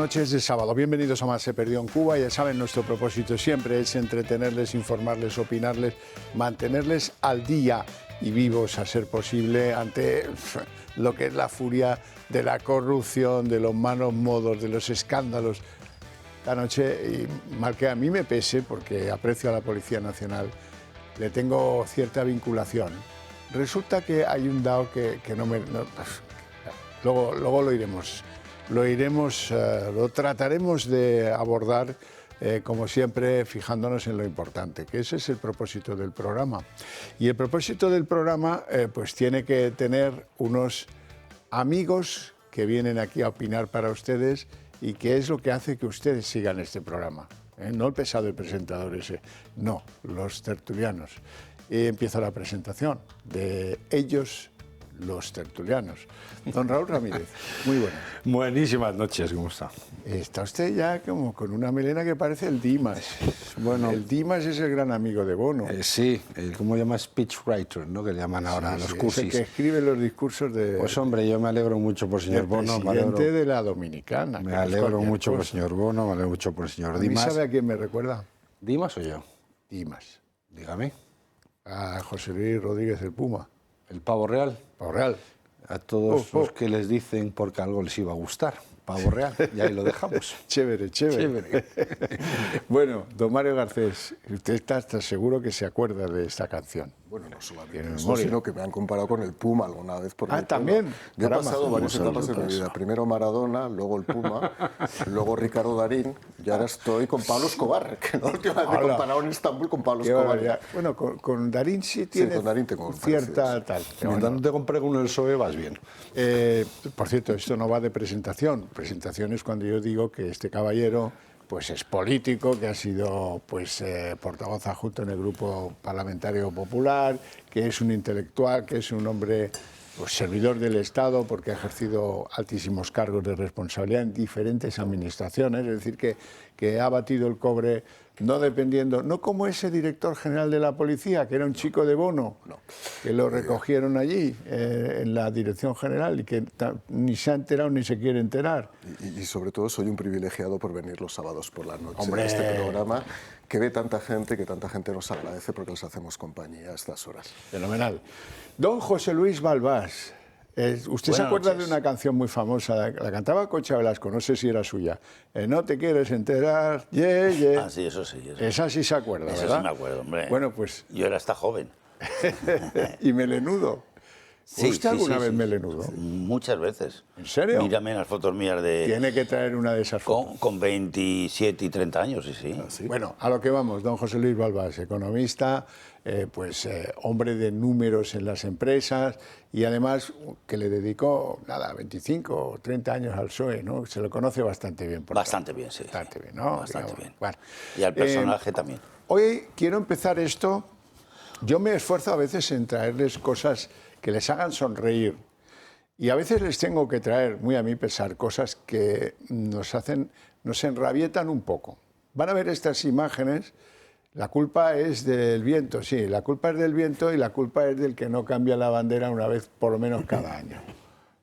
noches de sábado. Bienvenidos a Más se perdió en Cuba. Ya saben, nuestro propósito siempre es entretenerles, informarles, opinarles, mantenerles al día y vivos a ser posible ante lo que es la furia de la corrupción, de los malos modos, de los escándalos. Esta noche, y mal que a mí me pese, porque aprecio a la Policía Nacional, le tengo cierta vinculación. Resulta que hay un dado que no me... No, luego lo trataremos de abordar, como siempre, fijándonos en lo importante, que ese es el propósito del programa. Y el propósito del programa pues tiene que tener unos amigos que vienen aquí a opinar para ustedes y que es lo que hace que ustedes sigan este programa. No el pesado del presentador ese, no, los tertulianos. Y empieza la presentación de ellos, los tertulianos. Don Raúl Ramírez, muy buenas. Buenísimas noches, ¿cómo está? Está usted ya como con una melena que parece el Dimas. Bueno, el Dimas es el gran amigo de Bono. Sí, ¿cómo llama? Speechwriter, ¿no? Que le llaman ahora los cursis. Es el que escribe los discursos de... Pues hombre, yo me alegro mucho por el señor Bono. Presidente de la Dominicana. Me alegro mucho por el señor Bono, me alegro mucho por el señor Dimas. ¿Sabe a quién me recuerda? ¿Dimas o yo? Dimas. Dígame. A José Luis Rodríguez el Puma. ¿El pavo real? Pavo real. A todos los que les dicen porque algo les iba a gustar. Pavo real, y ahí lo dejamos. Chévere. Bueno, don Mario Garcés, usted está seguro que se acuerda de esta canción. Bueno, no solamente eso, sino que me han comparado con el Puma alguna vez. Por el también. Puma. Yo he pasado varias etapas de mi vida. Primero Maradona, luego el Puma, luego Ricardo Darín, y ahora estoy con Pablo Escobar, que la última vez me compararon en Estambul con Pablo Escobar. Bueno, con Darín sí tiene con Darín tengo cierta tal. Mientras no te compré con el PSOE vas bien. Por cierto, esto no va de presentación. Presentación es cuando yo digo que este caballero pues es político, que ha sido pues portavoz adjunto en el Grupo Parlamentario Popular, que es un intelectual, que es un hombre pues, servidor del Estado, porque ha ejercido altísimos cargos de responsabilidad en diferentes administraciones, es decir, que ha batido el cobre no dependiendo, no como ese director general de la policía, que era un chico de Bono, que lo recogieron allí en la dirección general y que ni se ha enterado ni se quiere enterar. Y sobre todo soy un privilegiado por venir los sábados por la noche ¡Hombre! a este programa que ve tanta gente, que tanta gente nos agradece porque les hacemos compañía a estas horas. Fenomenal. Don José Luis Balbás. ¿Usted se acuerda de una canción muy famosa? La cantaba Concha Velasco, no sé si era suya. No te quieres enterar, Ah, sí, eso sí. Esa sí se acuerda, ¿verdad? Eso sí me acuerdo, hombre. Bueno, pues... Yo era hasta joven. ¿Y melenudo? Sí, ¿Usted alguna vez melenudo? Muchas veces. ¿En serio? Mírame las fotos mías de... Tiene que traer una de esas fotos. Con 27 y 30 años, sí. ¿Ah, sí? Bueno, a lo que vamos, don José Luis Balbás, economista, hombre de números en las empresas y además que le dedicó, 25 o 30 años al PSOE, ¿no? Se lo conoce bastante bien. Bastante bien, sí. Bastante bien, ¿no? Bastante bien. Bueno, Y al personaje también. Hoy quiero empezar esto. Yo me esfuerzo a veces en traerles cosas que les hagan sonreír. Y a veces les tengo que traer, muy a mi pesar, cosas que nos enrabietan un poco. Van a ver estas imágenes. La culpa es del viento, sí, la culpa es del viento y la culpa es del que no cambia la bandera una vez por lo menos cada año.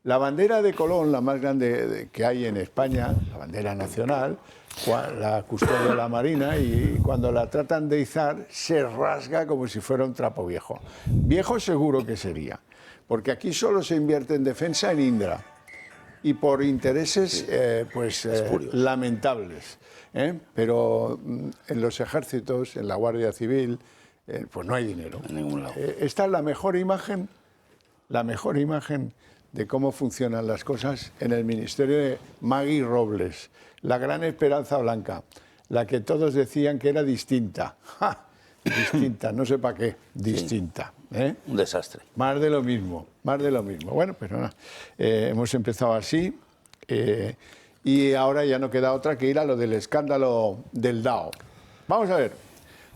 La bandera de Colón, la más grande que hay en España, la bandera nacional, la custodia la Marina y cuando la tratan de izar se rasga como si fuera un trapo viejo. Viejo seguro que sería, porque aquí solo se invierte en defensa en Indra y por intereses lamentables. Pero en los ejércitos, en la Guardia Civil, pues no hay dinero. En ningún lado. Esta es la mejor imagen de cómo funcionan las cosas en el ministerio de Maggie Robles, la gran esperanza blanca, la que todos decían que era distinta. ¡Ja! Distinta, no sé para qué, distinta. Un desastre. Más de lo mismo. Bueno, pero nada, hemos empezado así y ahora ya no queda otra que ir a lo del escándalo del DAO. Vamos a ver,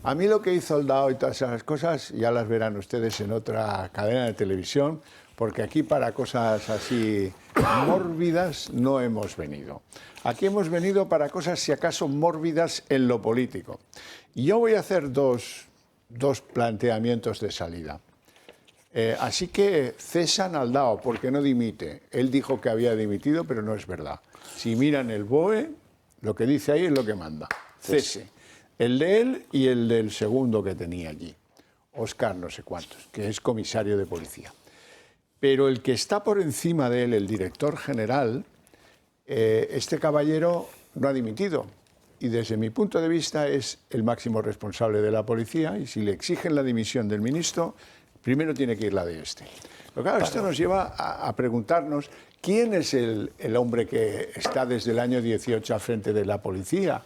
a mí lo que hizo el DAO y todas esas cosas ya las verán ustedes en otra cadena de televisión, porque aquí para cosas así mórbidas no hemos venido. Aquí hemos venido para cosas, si acaso, mórbidas en lo político. Y yo voy a hacer dos planteamientos de salida. Así que cesan al DAO porque no dimite. Él dijo que había dimitido, pero no es verdad. Si miran el BOE, lo que dice ahí es lo que manda. Cese. El de él y el del segundo que tenía allí, Óscar no sé cuántos, que es comisario de policía. Pero el que está por encima de él, el director general, este caballero no ha dimitido. Y desde mi punto de vista es el máximo responsable de la policía, y si le exigen la dimisión del ministro, primero tiene que ir la de este. Pero claro, esto nos lleva a preguntarnos quién es el hombre que está desde el año 18 al frente de la policía.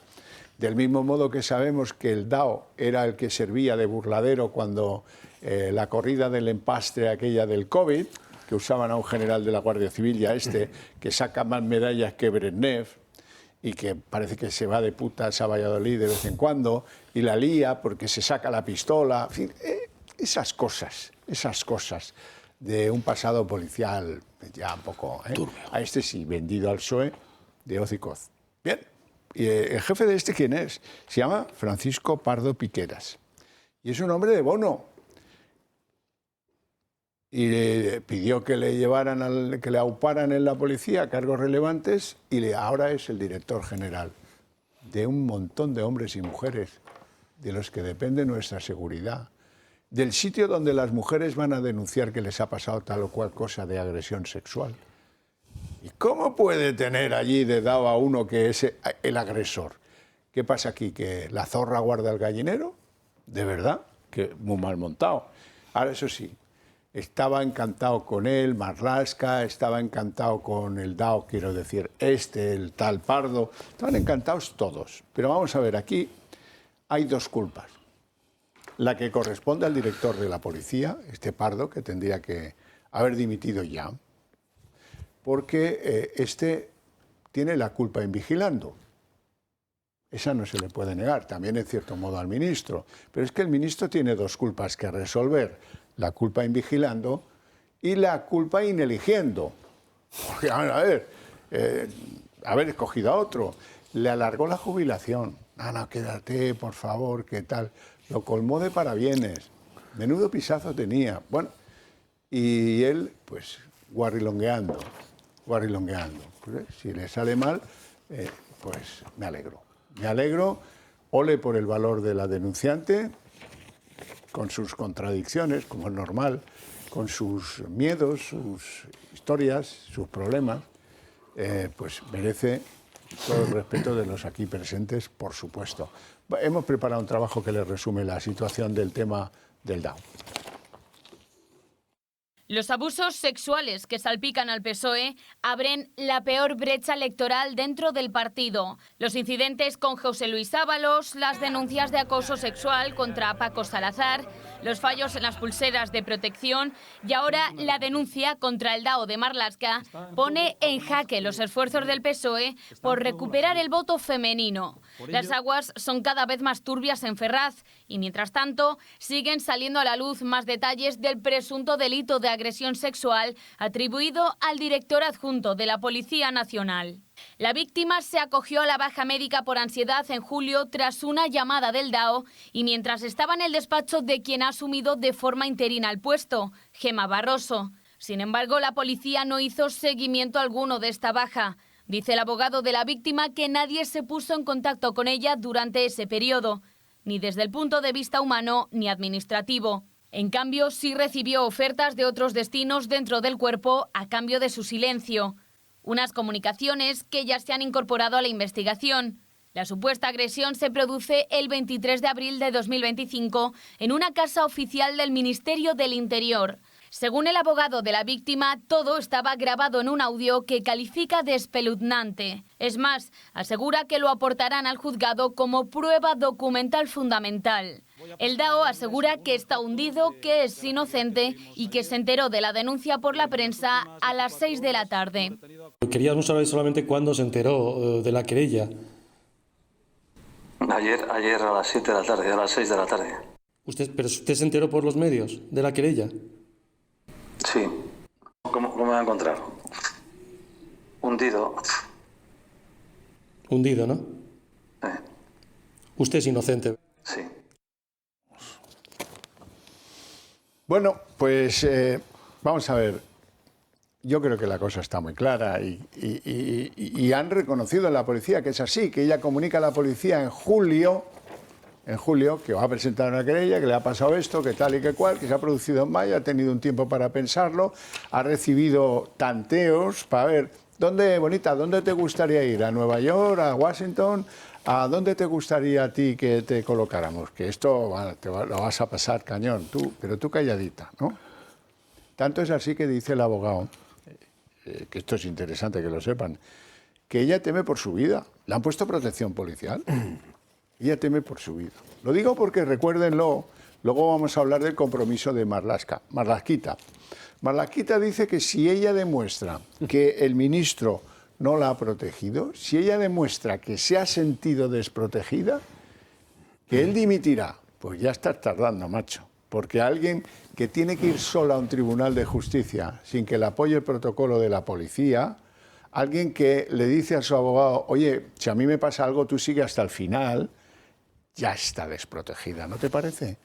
Del mismo modo que sabemos que el DAO era el que servía de burladero cuando la corrida del empastre aquella del COVID, que usaban a un general de la Guardia Civil y a este, que saca más medallas que Brezhnev, y que parece que se va de putas a Valladolid de vez en cuando, y la lía porque se saca la pistola, en fin, esas cosas de un pasado policial ya un poco... A este sí, vendido al PSOE de hoz y coz. Bien, y el jefe de este, ¿quién es? Se llama Francisco Pardo Piqueras, y es un hombre de Bono. Y le pidió que le llevaran, que le auparan en la policía a cargos relevantes, y ahora es el director general de un montón de hombres y mujeres de los que depende nuestra seguridad, del sitio donde las mujeres van a denunciar que les ha pasado tal o cual cosa de agresión sexual. ¿Y cómo puede tener allí de dado a uno que es el agresor? ¿Qué pasa aquí? ¿Que la zorra guarda el gallinero? ¿De verdad? Que muy mal montado. Ahora, eso sí, estaba encantado con él, Marlaska, estaba encantado con el DAO, quiero decir, el tal Pardo, estaban encantados todos. Pero vamos a ver, aquí hay dos culpas. La que corresponde al director de la policía, este Pardo, que tendría que haber dimitido ya, porque este tiene la culpa en vigilando. Esa no se le puede negar, también en cierto modo al ministro. Pero es que el ministro tiene dos culpas que resolver: la culpa en vigilando y la culpa en eligiendo. Porque, a ver, haber escogido a otro. Le alargó la jubilación. No, quédate, por favor, ¿qué tal? Lo colmó de parabienes. Menudo pisazo tenía. Bueno, y él, pues, guarrilongueando. Pues, si le sale mal, pues me alegro. Me alegro, ole por el valor de la denunciante, con sus contradicciones, como es normal, con sus miedos, sus historias, sus problemas, pues merece todo el respeto de los aquí presentes, por supuesto. Hemos preparado un trabajo que les resume la situación del tema del DAO. Los abusos sexuales que salpican al PSOE abren la peor brecha electoral dentro del partido. Los incidentes con José Luis Ábalos, las denuncias de acoso sexual contra Paco Salazar, los fallos en las pulseras de protección y ahora la denuncia contra el DAO de Marlaska pone en jaque los esfuerzos del PSOE por recuperar el voto femenino. Las aguas son cada vez más turbias en Ferraz y, mientras tanto, siguen saliendo a la luz más detalles del presunto delito de agresión sexual atribuido al director adjunto de la Policía Nacional. La víctima se acogió a la baja médica por ansiedad en julio tras una llamada del DAO y mientras estaba en el despacho de quien ha asumido de forma interina el puesto, Gemma Barroso. Sin embargo, la policía no hizo seguimiento alguno de esta baja. Dice el abogado de la víctima que nadie se puso en contacto con ella durante ese periodo, ni desde el punto de vista humano ni administrativo. En cambio, sí recibió ofertas de otros destinos dentro del cuerpo a cambio de su silencio. Unas comunicaciones que ya se han incorporado a la investigación. La supuesta agresión se produce el 23 de abril de 2025 en una casa oficial del Ministerio del Interior. Según el abogado de la víctima, todo estaba grabado en un audio que califica de espeluznante. Es más, asegura que lo aportarán al juzgado como prueba documental fundamental. El DAO asegura que está hundido, que es inocente y que se enteró de la denuncia por la prensa a las 6 de la tarde. Queríamos saber solamente cuándo se enteró de la querella. Ayer a las 7 de la tarde, a las 6 de la tarde. ¿Pero usted se enteró por los medios de la querella? Sí. ¿Cómo me va a encontrar? Hundido. Hundido, ¿no? Usted es inocente. Sí. Bueno, pues vamos a ver. yo creo que la cosa está muy clara y han reconocido en la policía que es así, que ella comunica a la policía en julio, que va a presentar una querella, que le ha pasado esto, que tal y que cual, que se ha producido en mayo, ha tenido un tiempo para pensarlo, ha recibido tanteos para ver, bonita, ¿dónde te gustaría ir? ¿A Nueva York? ¿A Washington? ¿A dónde te gustaría a ti que te colocáramos? Que esto lo vas a pasar cañón, pero tú calladita, ¿no? Tanto es así que dice el abogado, que esto es interesante que lo sepan, que ella teme por su vida. Le han puesto protección policial. Ella teme por su vida. Lo digo porque, recuérdenlo, luego vamos a hablar del compromiso de Marlaskita. Marlaskita dice que si ella demuestra que el ministro no la ha protegido, si ella demuestra que se ha sentido desprotegida, que él dimitirá. Pues ya estás tardando, macho. Porque alguien que tiene que ir sola a un tribunal de justicia sin que le apoye el protocolo de la policía, alguien que le dice a su abogado, oye, si a mí me pasa algo, tú sigue hasta el final, ya está desprotegida, ¿no te parece?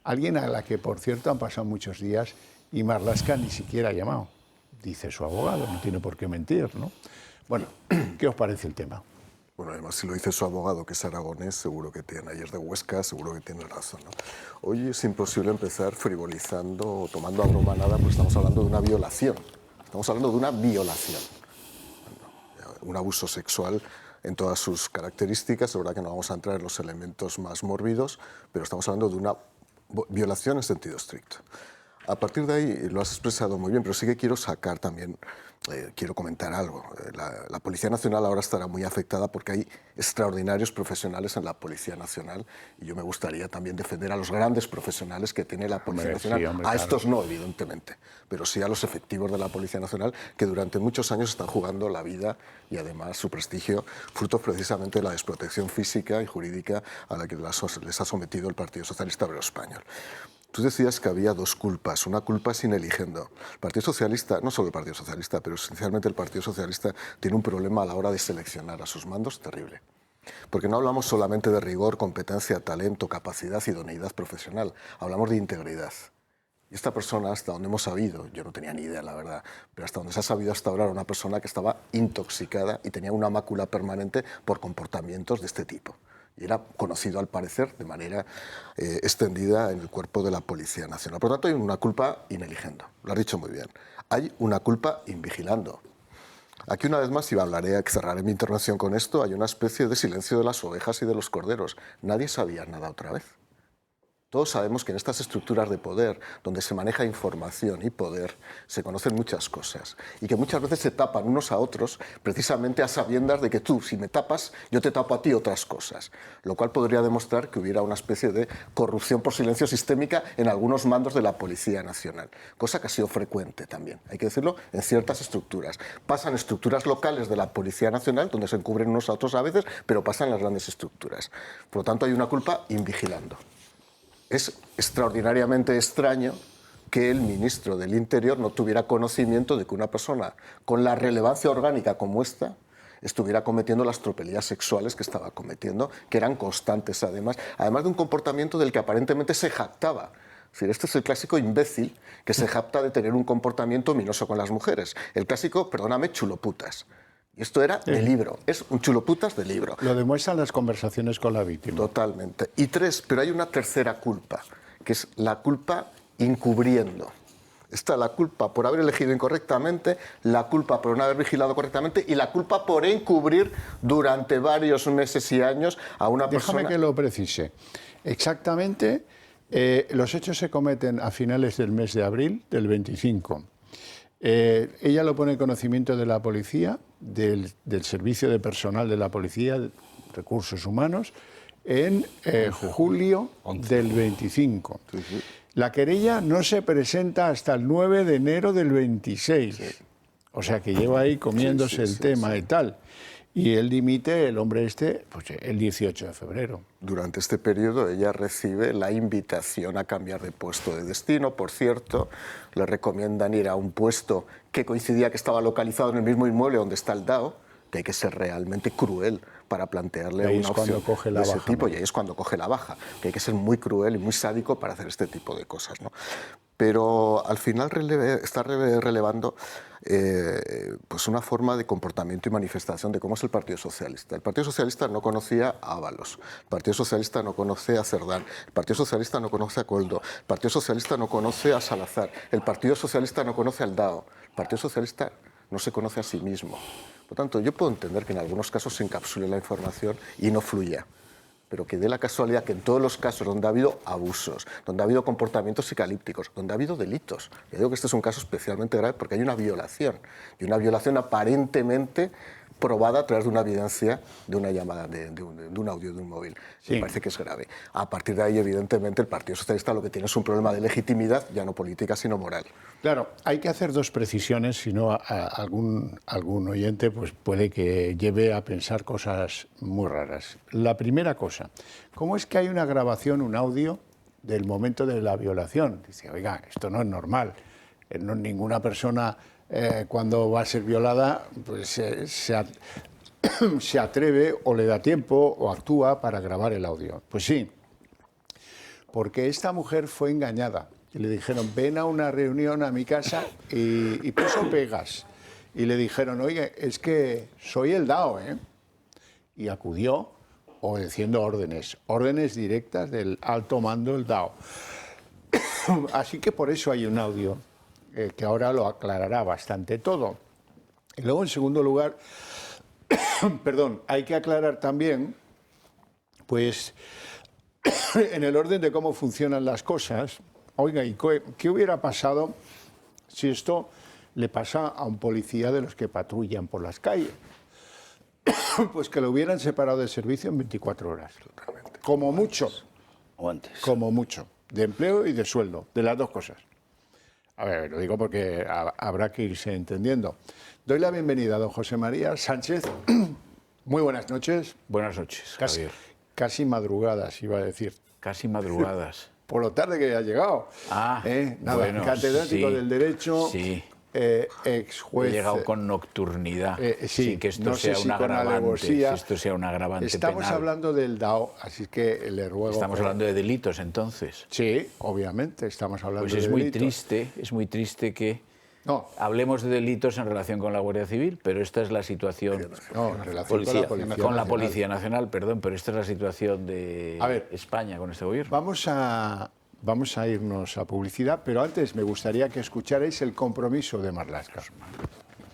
Alguien a la que, por cierto, han pasado muchos días y Marlaska ni siquiera ha llamado, dice su abogado, no tiene por qué mentir, ¿no? Bueno, ¿qué os parece el tema? Bueno, además, si lo dice su abogado, que es aragonés, seguro que tiene, ayer de Huesca, seguro que tiene razón, ¿no? Hoy es imposible empezar frivolizando o tomando a broma nada, porque estamos hablando de una violación. Estamos hablando de una violación. Un abuso sexual en todas sus características. Es verdad que no vamos a entrar en los elementos más mórbidos, pero estamos hablando de una violación en sentido estricto. A partir de ahí lo has expresado muy bien, pero sí que quiero sacar también, quiero comentar algo. La Policía Nacional ahora estará muy afectada porque hay extraordinarios profesionales en la Policía Nacional y yo me gustaría también defender a los grandes profesionales que tiene la Policía Nacional. Sí, hombre, a estos no, evidentemente, pero sí a los efectivos de la Policía Nacional que durante muchos años están jugando la vida y además su prestigio, fruto precisamente de la desprotección física y jurídica a la que les ha sometido el Partido Socialista Obrero Español. Tú decías que había dos culpas. Una culpa sin eligendo. El Partido Socialista, no solo el Partido Socialista, pero esencialmente el Partido Socialista tiene un problema a la hora de seleccionar a sus mandos terrible. Porque no hablamos solamente de rigor, competencia, talento, capacidad, idoneidad profesional. Hablamos de integridad. Y esta persona, hasta donde hemos sabido, yo no tenía ni idea, la verdad, pero hasta donde se ha sabido hasta ahora, era una persona que estaba intoxicada y tenía una mácula permanente por comportamientos de este tipo. Y era conocido, al parecer, de manera extendida en el cuerpo de la Policía Nacional. Por lo tanto, hay una culpa ineligendo. Lo has dicho muy bien. Hay una culpa invigilando. Aquí, una vez más, y cerraré mi intervención con esto, hay una especie de silencio de las ovejas y de los corderos. Nadie sabía nada otra vez. Todos sabemos que en estas estructuras de poder, donde se maneja información y poder, se conocen muchas cosas y que muchas veces se tapan unos a otros precisamente a sabiendas de que tú, si me tapas, yo te tapo a ti otras cosas, lo cual podría demostrar que hubiera una especie de corrupción por silencio sistémica en algunos mandos de la Policía Nacional, cosa que ha sido frecuente también, hay que decirlo, en ciertas estructuras. Pasan estructuras locales de la Policía Nacional, donde se encubren unos a otros a veces, pero pasan las grandes estructuras. Por lo tanto, hay una culpa invigilando. Es extraordinariamente extraño que el ministro del Interior no tuviera conocimiento de que una persona con la relevancia orgánica como esta estuviera cometiendo las tropelías sexuales que estaba cometiendo, que eran constantes además de un comportamiento del que aparentemente se jactaba. Es decir, este es el clásico imbécil que se jacta de tener un comportamiento ominoso con las mujeres. El clásico, perdóname, chuloputas. Y esto era de libro, es un chuloputas de libro. Lo demuestran las conversaciones con la víctima. Totalmente. Y pero hay una tercera culpa, que es la culpa encubriendo. Está la culpa por haber elegido incorrectamente, la culpa por no haber vigilado correctamente y la culpa por encubrir durante varios meses y años a una persona... Déjame que lo precise. Exactamente, los hechos se cometen a finales del mes de abril del 25. Ella lo pone en conocimiento de la policía, del servicio de personal de la policía, recursos humanos, en julio del 25. Sí. La querella no se presenta hasta el 9 de enero del 26. Sí. O sea que lleva ahí comiéndose el tema y tal. Y él dimite, el hombre pues el 18 de febrero. Durante este periodo ella recibe la invitación a cambiar de puesto de destino. Por cierto, le recomiendan ir a un puesto que coincidía que estaba localizado en el mismo inmueble donde está el DAO, que hay que ser realmente cruel para plantearle una opción de ese tipo. Y ahí es cuando coge la baja, que hay que ser muy cruel y muy sádico para hacer este tipo de cosas, ¿no? pero al final está relevando pues una forma de comportamiento y manifestación de cómo es el Partido Socialista. El Partido Socialista no conocía a Ábalos, el Partido Socialista no conoce a Cerdán, el Partido Socialista no conoce a Koldo, el Partido Socialista no conoce a Salazar, el Partido Socialista no conoce al DAO, el Partido Socialista no se conoce a sí mismo. Por tanto, yo puedo entender que en algunos casos se encapsule la información y no fluya, pero que dé la casualidad que en todos los casos donde ha habido abusos, donde ha habido comportamientos psicalípticos, donde ha habido delitos, yo digo que este es un caso especialmente grave porque hay una violación, y una violación aparentemente probada a través de una evidencia de una llamada, de un audio de un móvil. Sí. Me parece que es grave. A partir de ahí, evidentemente, el Partido Socialista lo que tiene es un problema de legitimidad, ya no política, sino moral. Claro, hay que hacer dos precisiones, si no algún oyente pues puede que lleve a pensar cosas muy raras. La primera cosa, ¿cómo es que hay una grabación, un audio del momento de la violación? Dice, oiga, esto no es normal, ninguna persona cuando va a ser violada pues, se atreve o le da tiempo o actúa para grabar el audio. Pues sí, porque esta mujer fue engañada. Y le dijeron, ven a una reunión a mi casa y puso pegas. Y le dijeron, oye, es que soy el DAO, ¿eh? Y acudió obedeciendo órdenes directas del alto mando del DAO. Así que por eso hay un audio que ahora lo aclarará bastante todo. Y luego, en segundo lugar, perdón, hay que aclarar también, pues, en el orden de cómo funcionan las cosas. Oiga, ¿y qué hubiera pasado si esto le pasa a un policía de los que patrullan por las calles? Pues que lo hubieran separado de servicio en 24 horas. Totalmente. Como mucho. O antes. Como mucho. De empleo y de sueldo, de las dos cosas. A ver, lo digo porque habrá que irse entendiendo. Doy la bienvenida a don José María Sánchez. Muy buenas noches. Buenas noches, Javier. Casi madrugadas, iba a decir. Casi madrugadas. Por lo tarde que ha llegado. Nada, bueno, catedrático del Derecho, ex juez. He llegado con nocturnidad, sin que esto no sea un agravante. Si esto sea un agravante Estamos penal. Hablando del DAO, así que le ruego... Estamos hablando de delitos, entonces. Sí, obviamente, estamos hablando pues de delitos. Es muy triste que hablemos de delitos en relación con la Guardia Civil, pero esta es la situación... No, en relación con la Policía Nacional, perdón, pero esta es la situación de España con este gobierno. Vamos a irnos a publicidad, pero antes me gustaría que escucharais el compromiso de Marlaska.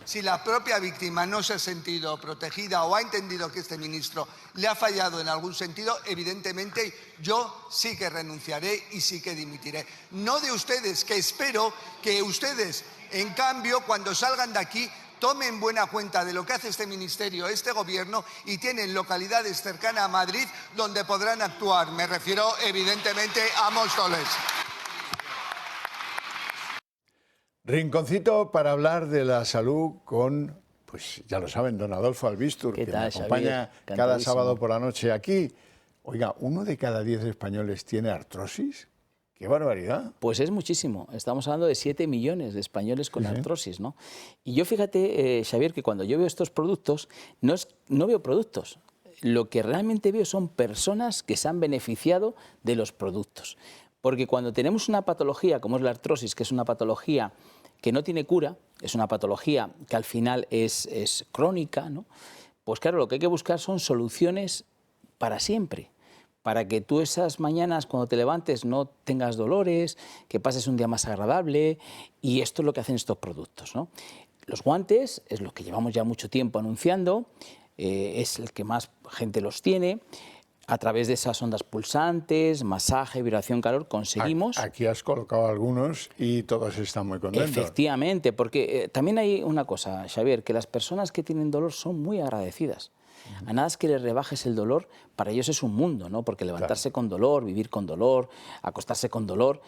Si la propia víctima no se ha sentido protegida o ha entendido que este ministro le ha fallado en algún sentido, evidentemente yo sí que renunciaré y sí que dimitiré. No de ustedes, que espero que ustedes, en cambio, cuando salgan de aquí, tomen buena cuenta de lo que hace este ministerio, este gobierno, y tienen localidades cercanas a Madrid donde podrán actuar. Me refiero, evidentemente, a Móstoles. Rinconcito para hablar de la salud con, pues ya lo saben, don Adolfo Albistur, que me acompaña cada sábado por la noche aquí. Oiga, ¿1 de cada 10 españoles tiene artrosis? ¡Qué barbaridad! Pues es muchísimo. Estamos hablando de 7 millones de españoles con artrosis, ¿no? Y yo fíjate, Xavier, que cuando yo veo estos productos, no veo productos. Lo que realmente veo son personas que se han beneficiado de los productos. Porque cuando tenemos una patología como es la artrosis, que es una patología que no tiene cura, es una patología que al final es crónica, ¿no? Pues claro, lo que hay que buscar son soluciones para siempre, para que tú esas mañanas cuando te levantes no tengas dolores, que pases un día más agradable, y esto es lo que hacen estos productos, ¿no? Los guantes es lo que llevamos ya mucho tiempo anunciando, es el que más gente los tiene. A través de esas ondas pulsantes, masaje, vibración, calor, conseguimos... Aquí has colocado algunos y todos están muy contentos. Efectivamente, porque también hay una cosa, Xavier, que las personas que tienen dolor son muy agradecidas. A nada es que les rebajes el dolor, para ellos es un mundo, ¿no? Porque levantarse con dolor, vivir con dolor, acostarse con dolor...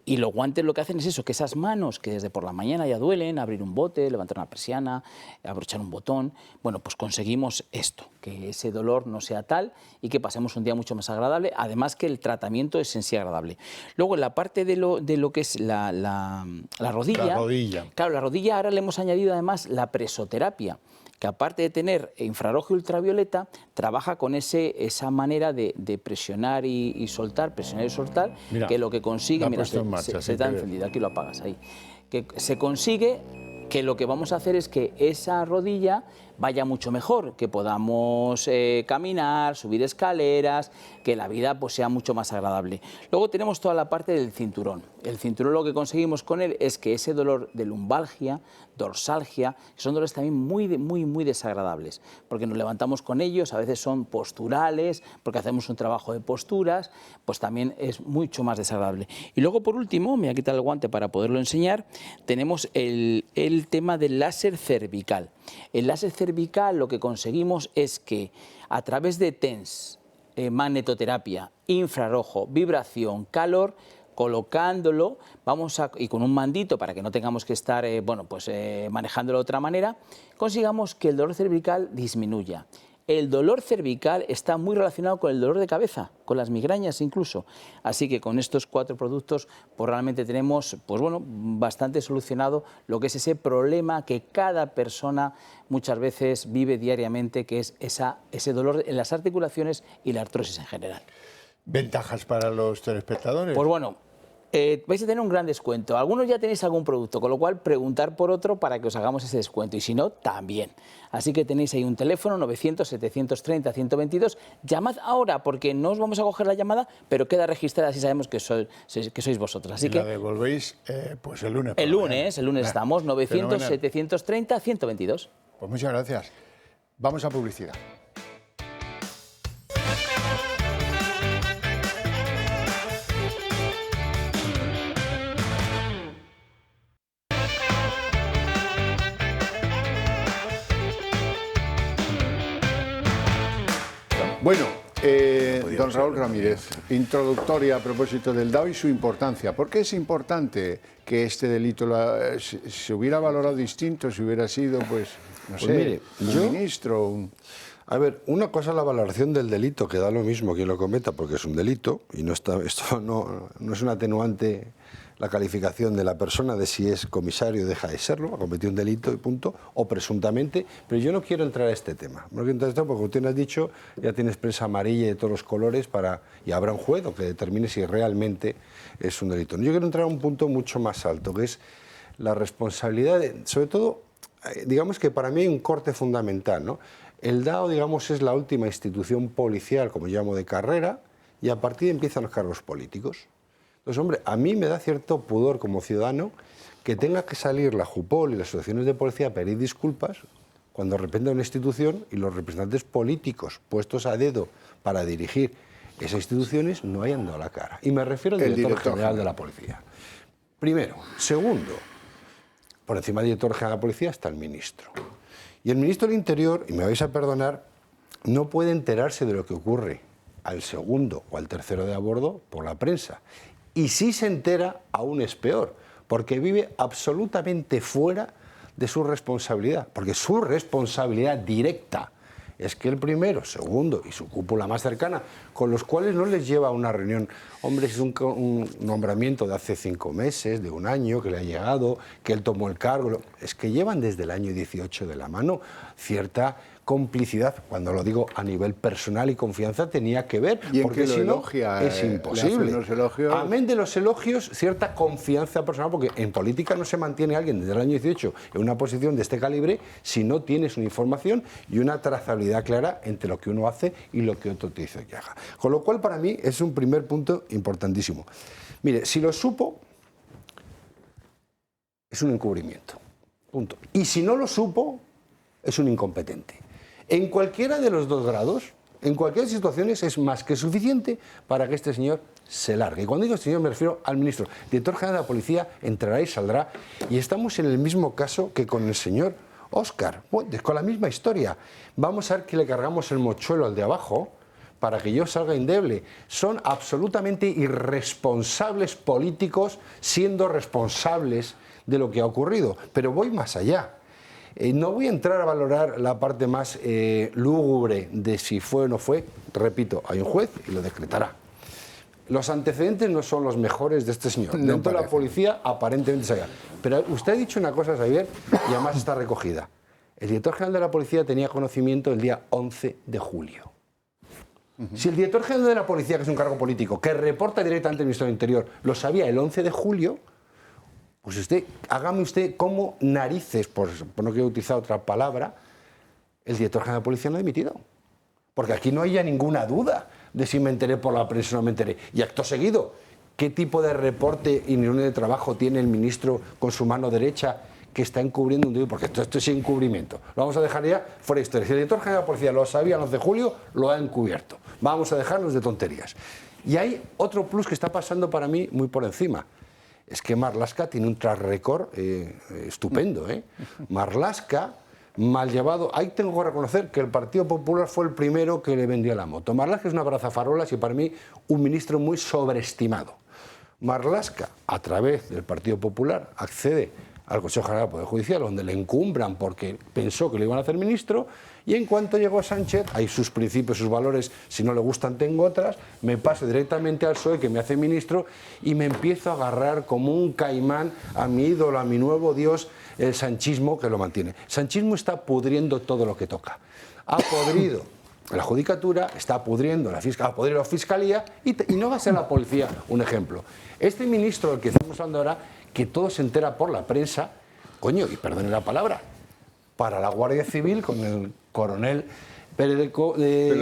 Y los guantes lo que hacen es eso, que esas manos que desde por la mañana ya duelen, abrir un bote, levantar una persiana, abrochar un botón, bueno, pues conseguimos esto, que ese dolor no sea tal y que pasemos un día mucho más agradable, además que el tratamiento es en sí agradable. Luego, en la parte de lo que es la rodilla, claro, la rodilla ahora le hemos añadido además la presoterapia, que aparte de tener infrarrojo y ultravioleta, trabaja con esa manera de presionar y soltar, presionar y soltar, mira, que lo que consigue... Mira, en marcha. Se te ha encendido, aquí lo apagas, ahí. Que se consigue que lo que vamos a hacer es que esa rodilla vaya mucho mejor, que podamos caminar, subir escaleras, que la vida pues sea mucho más agradable. Luego tenemos toda la parte del cinturón. El cinturón, lo que conseguimos con él es que ese dolor de lumbalgia, dorsalgia, son dolores también muy desagradables, porque nos levantamos con ellos, a veces son posturales, porque hacemos un trabajo de posturas, pues también es mucho más desagradable. Y luego, por último, me voy a quitar el guante para poderlo enseñar, tenemos el tema del láser cervical. El láser cervical lo que conseguimos es que a través de TENS, magnetoterapia, infrarrojo, vibración, calor, colocándolo, y con un mandito para que no tengamos que estar manejándolo de otra manera, consigamos que el dolor cervical disminuya. El dolor cervical está muy relacionado con el dolor de cabeza, con las migrañas incluso. Así que con estos 4 productos pues realmente tenemos bastante solucionado lo que es ese problema que cada persona muchas veces vive diariamente, que es ese dolor en las articulaciones y la artrosis en general. ¿Ventajas para los telespectadores? Pues bueno, vais a tener un gran descuento. Algunos ya tenéis algún producto, con lo cual preguntar por otro para que os hagamos ese descuento, y si no, también. Así que tenéis ahí un teléfono 900-730-122. Llamad ahora, porque no os vamos a coger la llamada, pero queda registrada, así sabemos que sois vosotros. Así y la devolvéis pues el lunes. El lunes estamos, 900-730-122. Pues muchas gracias. Vamos a publicidad. Bueno, don Raúl Ramírez, introductoria a propósito del DAO y su importancia. ¿Por qué es importante que este delito se hubiera valorado distinto si hubiera sido, pues, no sé, mire, un ministro? A ver, una cosa es la valoración del delito, que da lo mismo quien lo cometa, porque es un delito, y esto no es un atenuante la calificación de la persona de si es comisario o deja de serlo, ha cometido un delito y punto, o presuntamente, pero yo no quiero entrar a este tema. No quiero entrar a este tema porque, como tú has dicho, ya tienes prensa amarilla de todos los colores y habrá un juez que determine si realmente es un delito. Yo quiero entrar a un punto mucho más alto, que es la responsabilidad, sobre todo, digamos que para mí hay un corte fundamental, ¿no? El DAO, digamos, es la última institución policial, como llamo, de carrera, y a partir de ahí empiezan los cargos políticos. Entonces, hombre, a mí me da cierto pudor como ciudadano que tenga que salir la JUPOL y las asociaciones de policía a pedir disculpas cuando representa una institución y los representantes políticos puestos a dedo para dirigir esas instituciones no hayan dado la cara. Y me refiero al director general de la policía. Primero. Segundo, por encima del director general de la policía está el ministro. Y el ministro del Interior, y me vais a perdonar, no puede enterarse de lo que ocurre al segundo o al tercero de a bordo por la prensa. Y si se entera, aún es peor, porque vive absolutamente fuera de su responsabilidad, porque su responsabilidad directa es que el primero, segundo y su cúpula más cercana, con los cuales no les lleva a una reunión, hombre, es un nombramiento de hace 5 meses, de 1 año, que le ha llegado, que él tomó el cargo, es que llevan desde el año 18 de la mano cierta complicidad, cuando lo digo a nivel personal y confianza, tenía que ver, porque si no es imposible. Amén de los elogios, cierta confianza personal, porque en política no se mantiene alguien desde el año 18 en una posición de este calibre si no tienes una información y una trazabilidad clara entre lo que uno hace y lo que otro te dice que haga. Con lo cual, para mí, es un primer punto importantísimo. Mire, si lo supo, es un encubrimiento. Punto. Y si no lo supo, es un incompetente. En cualquiera de los 2 grados, en cualquier situación, es más que suficiente para que este señor se largue. Y cuando digo este señor me refiero al ministro. El director general de la policía entrará y saldrá. Y estamos en el mismo caso que con el señor Óscar, con la misma historia. Vamos a ver que le cargamos el mochuelo al de abajo para que yo salga indeble. Son absolutamente irresponsables políticos siendo responsables de lo que ha ocurrido. Pero voy más allá. No voy a entrar a valorar la parte más lúgubre de si fue o no fue. Repito, hay un juez y lo decretará. Los antecedentes no son los mejores de este señor. Dentro de la policía, aparentemente se haga. Pero usted ha dicho una cosa, Xavier, y además está recogida. El director general de la policía tenía conocimiento el día 11 de julio. Si el director general de la policía, que es un cargo político, que reporta directamente al ministro del Interior, lo sabía el 11 de julio, pues hágame usted cómo narices, por no quiero utilizar otra palabra, el director general de la policía no ha dimitido. Porque aquí no hay ya ninguna duda de si me enteré por la prensa o no me enteré. Y acto seguido, ¿qué tipo de reporte y reunión de trabajo tiene el ministro con su mano derecha que está encubriendo un delito? Porque esto es encubrimiento. Lo vamos a dejar ya fuera de historia. Si el director general de la policía lo sabía el 11 de julio, lo ha encubierto. Vamos a dejarnos de tonterías. Y hay otro plus que está pasando para mí muy por encima. Es que Marlaska tiene un track record estupendo. Marlaska, mal llevado. Ahí tengo que reconocer que el Partido Popular fue el primero que le vendió la moto. Marlaska es una brazafarolas y para mí un ministro muy sobreestimado. Marlaska, a través del Partido Popular, accede al Consejo General del Poder Judicial, donde le encumbran porque pensó que le iban a hacer ministro, y en cuanto llegó Sánchez, hay sus principios, sus valores, si no le gustan tengo otras, me paso directamente al PSOE, que me hace ministro, y me empiezo a agarrar como un caimán a mi ídolo, a mi nuevo dios, el sanchismo, que lo mantiene. El sanchismo está pudriendo todo lo que toca. Ha podrido la judicatura, está pudriendo la fiscalía, y no va a ser la policía un ejemplo. Este ministro del que estamos hablando ahora, que todo se entera por la prensa, coño, y perdone la palabra, para la Guardia Civil con el coronel Pérez de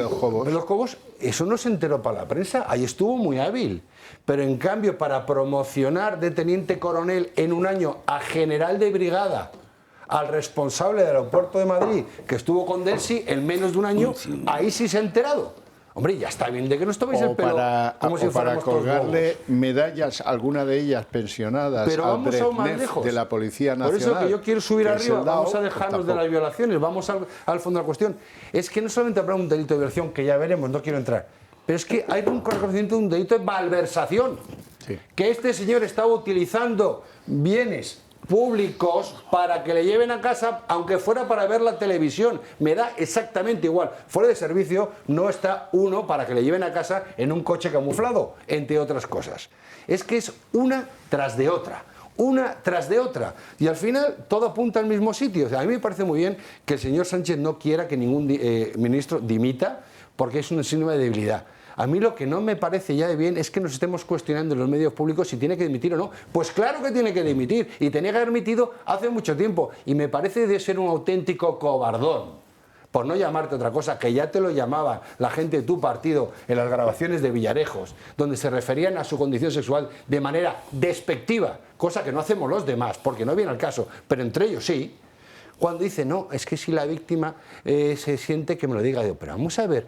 los Cobos, eso no se enteró para la prensa, ahí estuvo muy hábil. Pero en cambio, para promocionar de teniente coronel en un año a general de brigada al responsable del aeropuerto de Madrid, que estuvo con Delsi en menos de un año, ahí sí se ha enterado. Hombre, ya está bien de que nos toméis el pelo como si para fuéramos todos colgarle bobos. medallas, alguna de ellas pensionadas, pero vamos aún más lejos. De la Policía Nacional. Por eso que yo quiero subir arriba, vamos a dejarnos de las violaciones, vamos al fondo de la cuestión. Es que no solamente habrá un delito de violación, que ya veremos, no quiero entrar, pero es que hay un reconocimiento de un delito de malversación. Sí. Que este señor estaba utilizando bienes públicos para que le lleven a casa, aunque fuera para ver la televisión. Me da exactamente igual. Fuera de servicio no está uno para que le lleven a casa en un coche camuflado, entre otras cosas. Es que es una tras de otra. Una tras de otra. Y al final todo apunta al mismo sitio. O sea, a mí me parece muy bien que el señor Sánchez no quiera que ningún ministro dimita, porque es un síndrome de debilidad. A mí lo que no me parece ya de bien es que nos estemos cuestionando en los medios públicos si tiene que dimitir o no. Pues claro que tiene que dimitir, y tenía que haber dimitido hace mucho tiempo. Y me parece de ser un auténtico cobardón, por no llamarte otra cosa, que ya te lo llamaba la gente de tu partido en las grabaciones de Villarejos, donde se referían a su condición sexual de manera despectiva, cosa que no hacemos los demás, porque no viene al caso, pero entre ellos sí. Cuando dice, no, es que si la víctima se siente que me lo diga, digo, pero vamos a ver,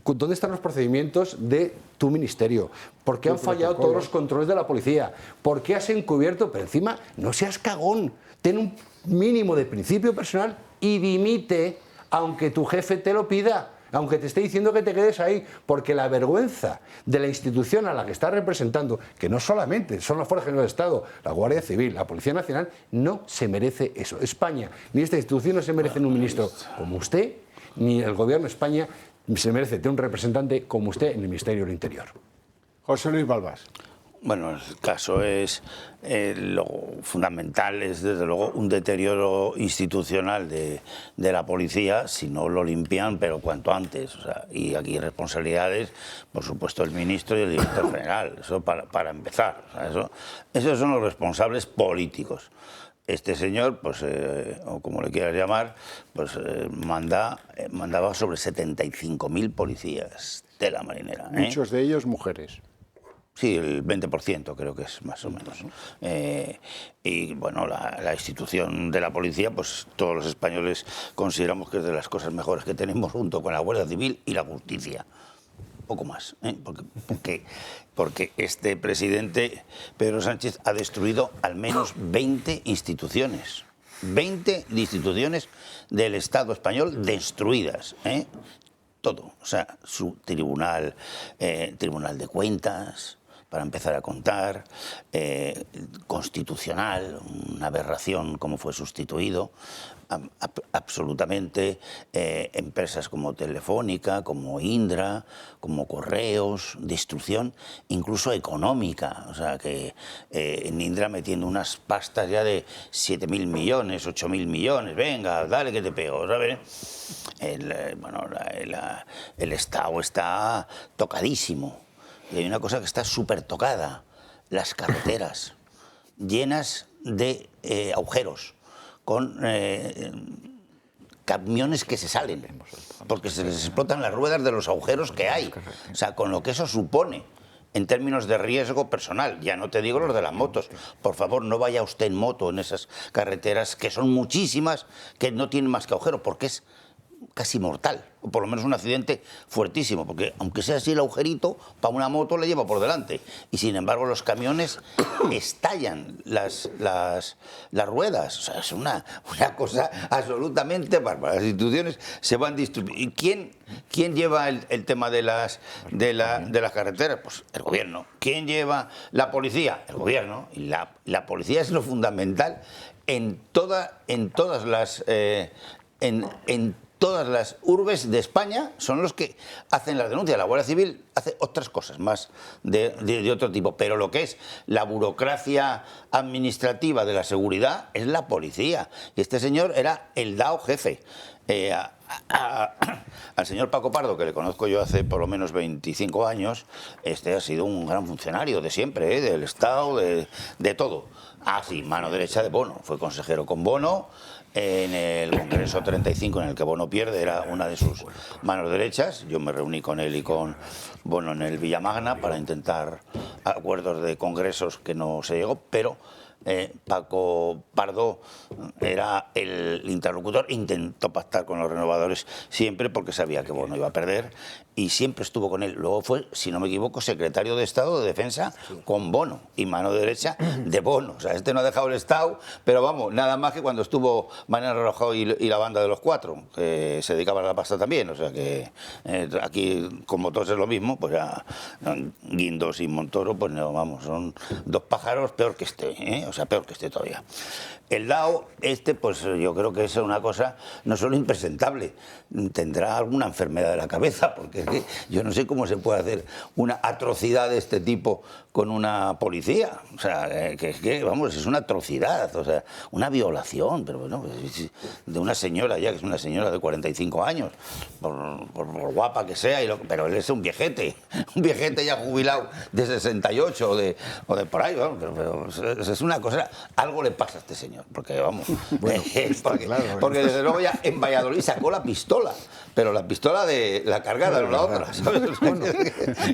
¿dónde están los procedimientos de tu ministerio? ¿Por qué han fallado todos los controles de la policía? ¿Por qué has encubierto? Pero encima, no seas cagón, ten un mínimo de principio personal y dimite, aunque tu jefe te lo pida, aunque te esté diciendo que te quedes ahí, porque la vergüenza de la institución a la que estás representando, que no solamente son las Fuerzas Generales del Estado, la Guardia Civil, la Policía Nacional, no se merece eso. España, ni esta institución no se merecen un ministro como usted, ni el Gobierno de España se merece tener un representante como usted en el Ministerio del Interior. José Luis Balbás. Bueno, el caso es, lo fundamental es desde luego un deterioro institucional de la policía, si no lo limpian, pero cuanto antes. O sea, y aquí responsabilidades, por supuesto, el ministro y el director general, eso para empezar. O sea, esos son los responsables políticos. Este señor, pues, o como le quieras llamar, pues mandaba sobre 75.000 policías de la marinera. Muchos de ellos mujeres. Sí, el 20% creo que es más o menos. Y bueno, la institución de la policía, pues todos los españoles consideramos que es de las cosas mejores que tenemos junto con la Guardia Civil y la Justicia. Poco más, porque este presidente, Pedro Sánchez, ha destruido al menos 20 instituciones. 20 instituciones del Estado español destruidas, todo. O sea, su tribunal de cuentas, para empezar a contar, constitucional, una aberración como fue sustituido, absolutamente, empresas como Telefónica, como Indra, como Correos, destrucción incluso económica, o sea que en Indra metiendo unas pastas ya de 7.000 millones, 8.000 millones, venga, dale que te pego, ¿sabes? El Estado está tocadísimo y hay una cosa que está súper tocada, las carreteras llenas de agujeros, con camiones que se salen, porque se les explotan las ruedas de los agujeros que hay, o sea, con lo que eso supone en términos de riesgo personal. Ya no te digo los de las motos. Por favor, no vaya usted en moto en esas carreteras, que son muchísimas, que no tienen más que agujeros, porque es casi mortal, o por lo menos un accidente fuertísimo, porque aunque sea así el agujerito, para una moto le lleva por delante, y sin embargo los camiones estallan las ruedas, o sea, es una cosa absolutamente bárbara. Las instituciones se van distribuyendo. ¿Y quién lleva el tema de las carreteras? Pues el gobierno. ¿Quién lleva la policía? El gobierno. Y la policía es lo fundamental en todas las urbes de España, son los que hacen las denuncias. La Guardia Civil hace otras cosas más de otro tipo, pero lo que es la burocracia administrativa de la seguridad es la policía. Y este señor era el DAO jefe. Al señor Paco Pardo, que le conozco yo hace por lo menos 25 años, este ha sido un gran funcionario de siempre, del Estado, de todo. Ah, sí, mano derecha de Bono, fue consejero con Bono. En el Congreso 35, en el que Bono pierde, era una de sus manos derechas. Yo me reuní con él y con Bono en el Villamagna para intentar acuerdos de congresos que no se llegó, pero Paco Pardo era el interlocutor, intentó pactar con los renovadores siempre porque sabía que Bono iba a perder y siempre estuvo con él. Luego fue, si no me equivoco, secretario de Estado de Defensa con Bono y mano derecha de Bono. O sea, este no ha dejado el Estado, pero vamos, nada más que cuando estuvo Mariano Rajoy y la banda de los cuatro, que se dedicaba a la pasta también. O sea que aquí, como todos es lo mismo, pues ya Guindos y Montoro, pues no, vamos, son dos pájaros peor que este, o sea, peor que este todavía. El DAO, pues yo creo que es una cosa no solo impresentable, tendrá alguna enfermedad de la cabeza, porque es que yo no sé cómo se puede hacer una atrocidad de este tipo con una policía. O sea, vamos, es una atrocidad, o sea, una violación, pero bueno, de una señora ya, que es una señora de 45 años, por guapa que sea, pero él es un viejete ya jubilado de 68 o de por ahí, vamos, pero es una cosa, algo le pasa a este señor. Porque vamos, bueno, porque desde luego ya en Valladolid sacó la pistola, pero la pistola de la cargada, no la otra, ¿sabes? Bueno,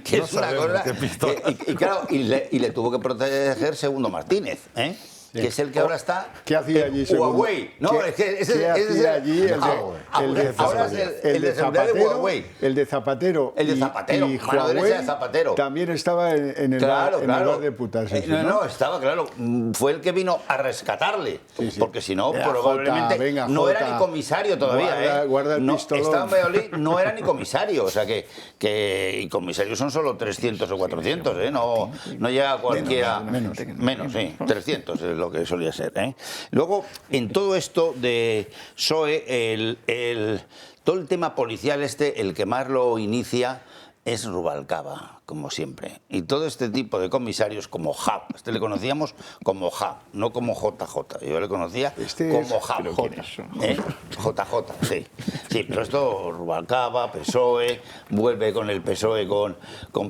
que no es una cosa. Y claro, y le tuvo que proteger Segundo Martínez, que es el que ahora está. ¿Qué hacía allí Huawei? No, es que ese es allí el de Zapatero, el de Zapatero y Huawei de Zapatero. También estaba en el bar de putas. No, estaba, claro. Fue el que vino a rescatarle, porque si no, probablemente no era ni comisario todavía. Guarda el pistolón. Estaba en Valladolid, no era ni comisario, o sea y comisarios son solo 300 o 400, no llega a cualquiera. Menos, sí, 300 lo que solía ser. Luego, en todo esto de PSOE, todo el tema policial el que más lo inicia es Rubalcaba, como siempre. Y todo este tipo de comisarios como JAB, le conocíamos como JAB, no como JJ. Yo le conocía como JAB. JJ, sí. Sí, pero esto, Rubalcaba, PSOE, vuelve con el PSOE con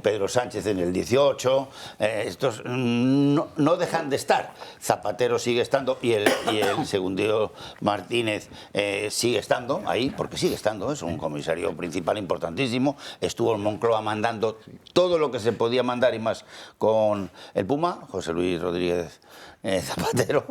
Pedro Sánchez en el 18. Estos no dejan de estar. Zapatero sigue estando y el Segundo Martínez sigue estando ahí, porque sigue estando, es un comisario principal importantísimo. Estuvo en Moncloa mandando todo lo que se podía mandar y más con el Puma, José Luis Rodríguez Zapatero.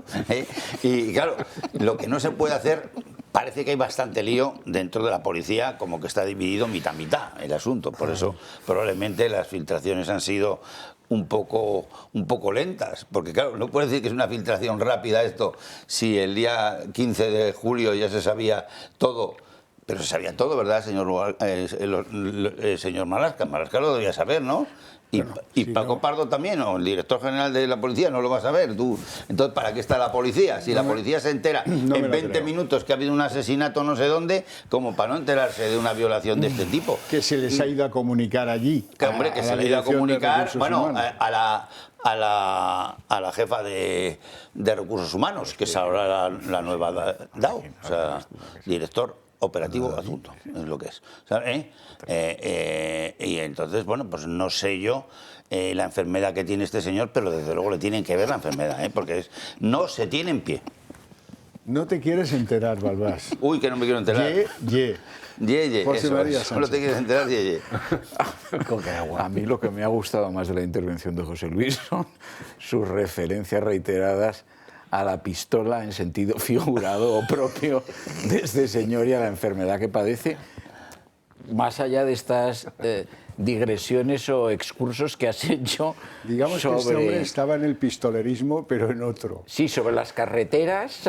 Y claro, lo que no se puede hacer, parece que hay bastante lío dentro de la policía, como que está dividido mitad-mitad el asunto. Por eso probablemente las filtraciones han sido un poco lentas, porque claro, no puede decir que es una filtración rápida esto, si el día 15 de julio ya se sabía todo, Pero se sabía todo, ¿verdad, señor, señor Marlaska? Marlaska lo debía saber, ¿no? Y, bueno, y si Paco Pardo también, o el director general de la policía, no lo va a saber. Tú. Entonces, ¿para qué está la policía? Si la policía se entera en 20 minutos que ha habido un asesinato no sé dónde, como para no enterarse de una violación de este tipo. Que se les ha ido a comunicar allí. Que, hombre, que se le ha ido a comunicar, bueno, a la jefa de recursos humanos, que es ahora la nueva DAO, o sea, director operativo adjunto, es lo que es. ¿Sabes? Y entonces, bueno, pues no sé yo la enfermedad que tiene este señor, pero desde luego le tienen que ver la enfermedad, porque no se tiene en pie. No te quieres enterar, Balbás. Uy, que no me quiero enterar. José María Sánchez. Solo te quieres enterar, A mí lo que me ha gustado más de la intervención de José Luis son sus referencias reiteradas a la pistola en sentido figurado o propio de este señor y a la enfermedad que padece, más allá de estas digresiones o excursos que has hecho. Digamos que este hombre estaba en el pistolerismo, pero en otro. Sí, sobre las carreteras,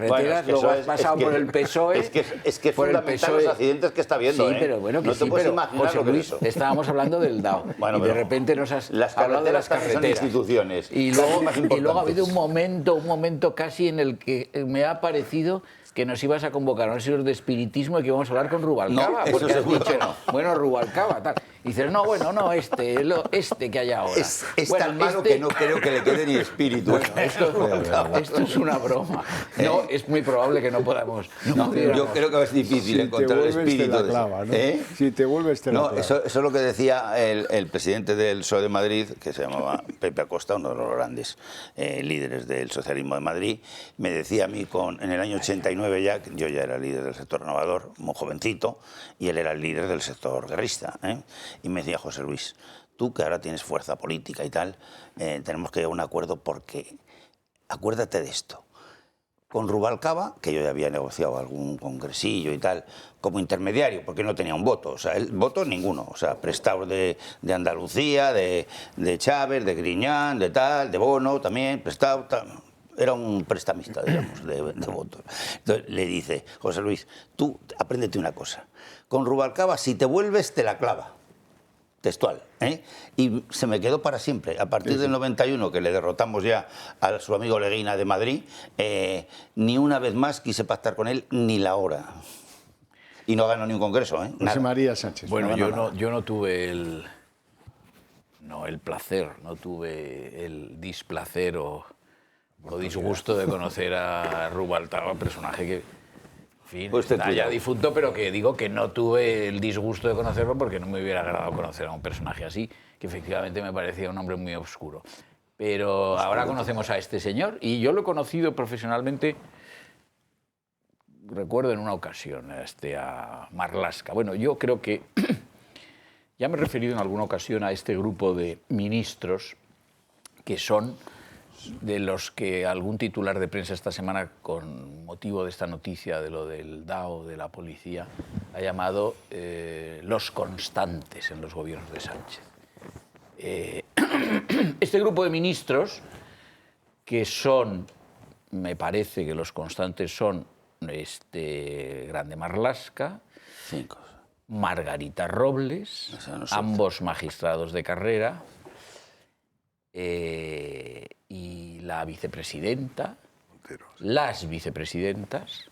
bueno, luego has pasado por el PSOE. Es que por fundamental los accidentes que está viendo. Sí, pero bueno, que no te puedes imaginar José Luis, lo que estábamos hablando del DAO, y de repente nos has hablado de las carreteras. Son instituciones. Y luego ha habido un momento casi en el que me ha parecido que nos ibas a convocar a un señor de espiritismo y que íbamos a hablar con Rubalcaba. No, porque has dicho, bueno, Rubalcaba, tal. Y dices, no, bueno, no, este que hay ahora. Es tan malo que no creo que le quede ni espíritu. Bueno, esto es una broma. No, es muy probable que no podamos. Yo creo que es difícil encontrar el espíritu. Si te vuelves te la clava. Eso es lo que decía el presidente del PSOE de Madrid, que se llamaba Pepe Acosta, uno de los grandes líderes del socialismo de Madrid. Me decía a mí, en el año 89 ya, yo ya era líder del sector renovador, muy jovencito, y él era el líder del sector guerrista. Y me decía, José Luis, tú que ahora tienes fuerza política y tal, tenemos que llegar a un acuerdo porque, acuérdate de esto, con Rubalcaba, que yo ya había negociado algún congresillo y tal, como intermediario, porque no tenía un voto, o sea, el voto ninguno, o sea, prestados de Andalucía, de Chávez, de Griñán, de tal, de Bono también, prestado, tal. Era un prestamista, digamos, de votos. Entonces le dice, José Luis, tú apréndete una cosa, con Rubalcaba si te vuelves te la clava. Textual, y se me quedó para siempre. A partir del 91, que le derrotamos ya a su amigo Leguina de Madrid, ni una vez más quise pactar con él ni la hora. Y no ganó ni un congreso. José María Sánchez. Bueno, yo no tuve el placer, no tuve el displacer o disgusto de conocer a Rubalcaba, personaje que, en fin, está ya difunto, pero que digo que no tuve el disgusto de conocerlo porque no me hubiera agradado conocer a un personaje así, que efectivamente me parecía un hombre muy oscuro. Pero ahora conocemos a este señor y yo lo he conocido profesionalmente, recuerdo en una ocasión, a Marlaska. Bueno, yo creo que ya me he referido en alguna ocasión a este grupo de ministros que son de los que algún titular de prensa esta semana, con motivo de esta noticia de lo del DAO, de la policía, ha llamado los constantes en los gobiernos de Sánchez. Este grupo de ministros, que son, me parece que los constantes son Grande Marlaska, Margarita Robles, ambos magistrados de carrera, y la vicepresidenta, las vicepresidentas.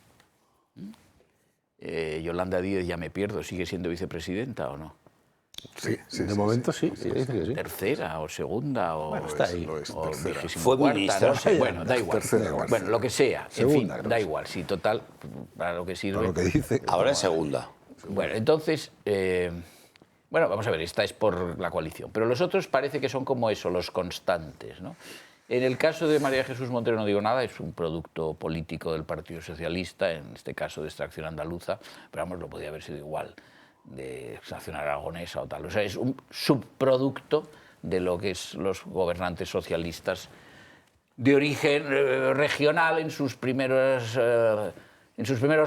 Yolanda Díez, ya me pierdo, ¿sigue siendo vicepresidenta o no? Sí, de momento sí. Dice que sí. Tercera o segunda o... Bueno, está ahí. O fue ministra. No sé, bueno, da igual. Bueno, lo que sea. Segunda, en fin, da igual. Sí, total, para lo que sirve. Para lo que dice. Ahora es segunda. Bueno, entonces... bueno, vamos a ver, esta es por la coalición. Pero los otros parece que son como eso, los constantes, ¿no? En el caso de María Jesús Montero no digo nada, es un producto político del Partido Socialista, en este caso de extracción andaluza, pero vamos, lo podía haber sido igual, de extracción aragonesa o tal. O sea, es un subproducto de lo que es los gobernantes socialistas de origen regional en sus primeros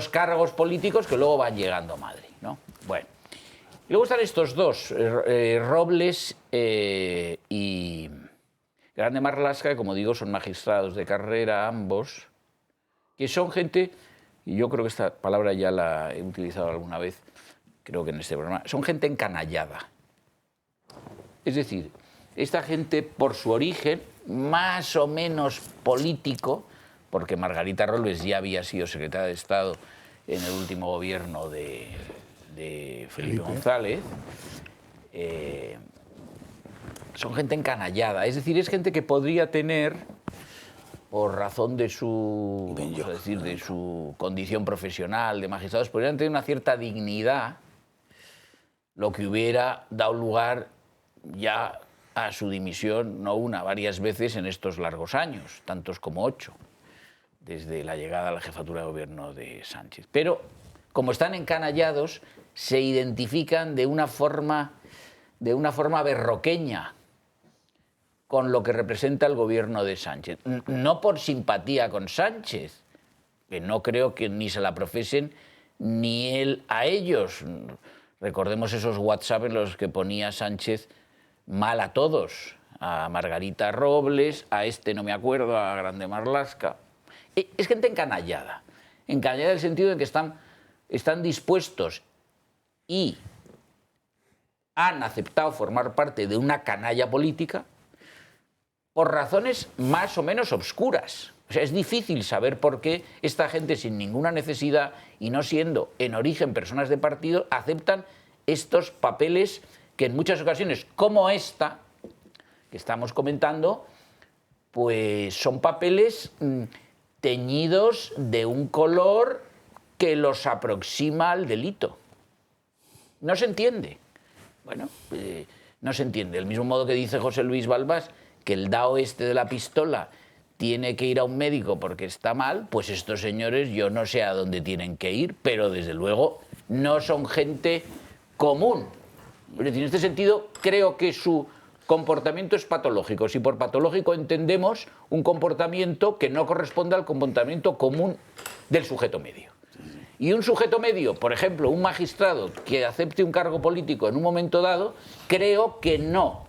cargos políticos que luego van llegando a Madrid, ¿no? Bueno. Y luego están estos dos, Robles y Grande Marlaska, que como digo son magistrados de carrera ambos, que son gente y yo creo que esta palabra ya la he utilizado alguna vez, creo que en este programa, son gente encanallada. Es decir, esta gente, por su origen, más o menos político, porque Margarita Robles ya había sido secretaria de Estado en el último gobierno de Felipe González, son gente encanallada. Es decir, es gente que podría tener, por razón de su, vamos a decir, de su condición profesional de magistrados, podrían tener una cierta dignidad, lo que hubiera dado lugar ya a su dimisión, no una, varias veces en estos largos años, tantos como 8, desde la llegada a la jefatura de gobierno de Sánchez. Pero, como están encanallados, se identifican de una forma berroqueña con lo que representa el gobierno de Sánchez. No por simpatía con Sánchez, que no creo que ni se la profesen ni él a ellos. Recordemos esos WhatsApp en los que ponía Sánchez mal a todos, a Margarita Robles, a este no me acuerdo, a Grande Marlaska. Es gente encanallada en el sentido de que están dispuestos y han aceptado formar parte de una canalla política por razones más o menos obscuras. O sea, es difícil saber por qué esta gente, sin ninguna necesidad y no siendo en origen personas de partido, aceptan estos papeles que en muchas ocasiones, como esta que estamos comentando, pues son papeles teñidos de un color que los aproxima al delito. No se entiende. Bueno, no se entiende. Del mismo modo que dice José Luis Balbás que el dao este de la pistola tiene que ir a un médico porque está mal, pues estos señores yo no sé a dónde tienen que ir, pero desde luego no son gente común. Es decir, en este sentido, creo que su comportamiento es patológico. Si por patológico entendemos un comportamiento que no corresponde al comportamiento común del sujeto medio. Y un sujeto medio, por ejemplo, un magistrado que acepte un cargo político en un momento dado, creo que no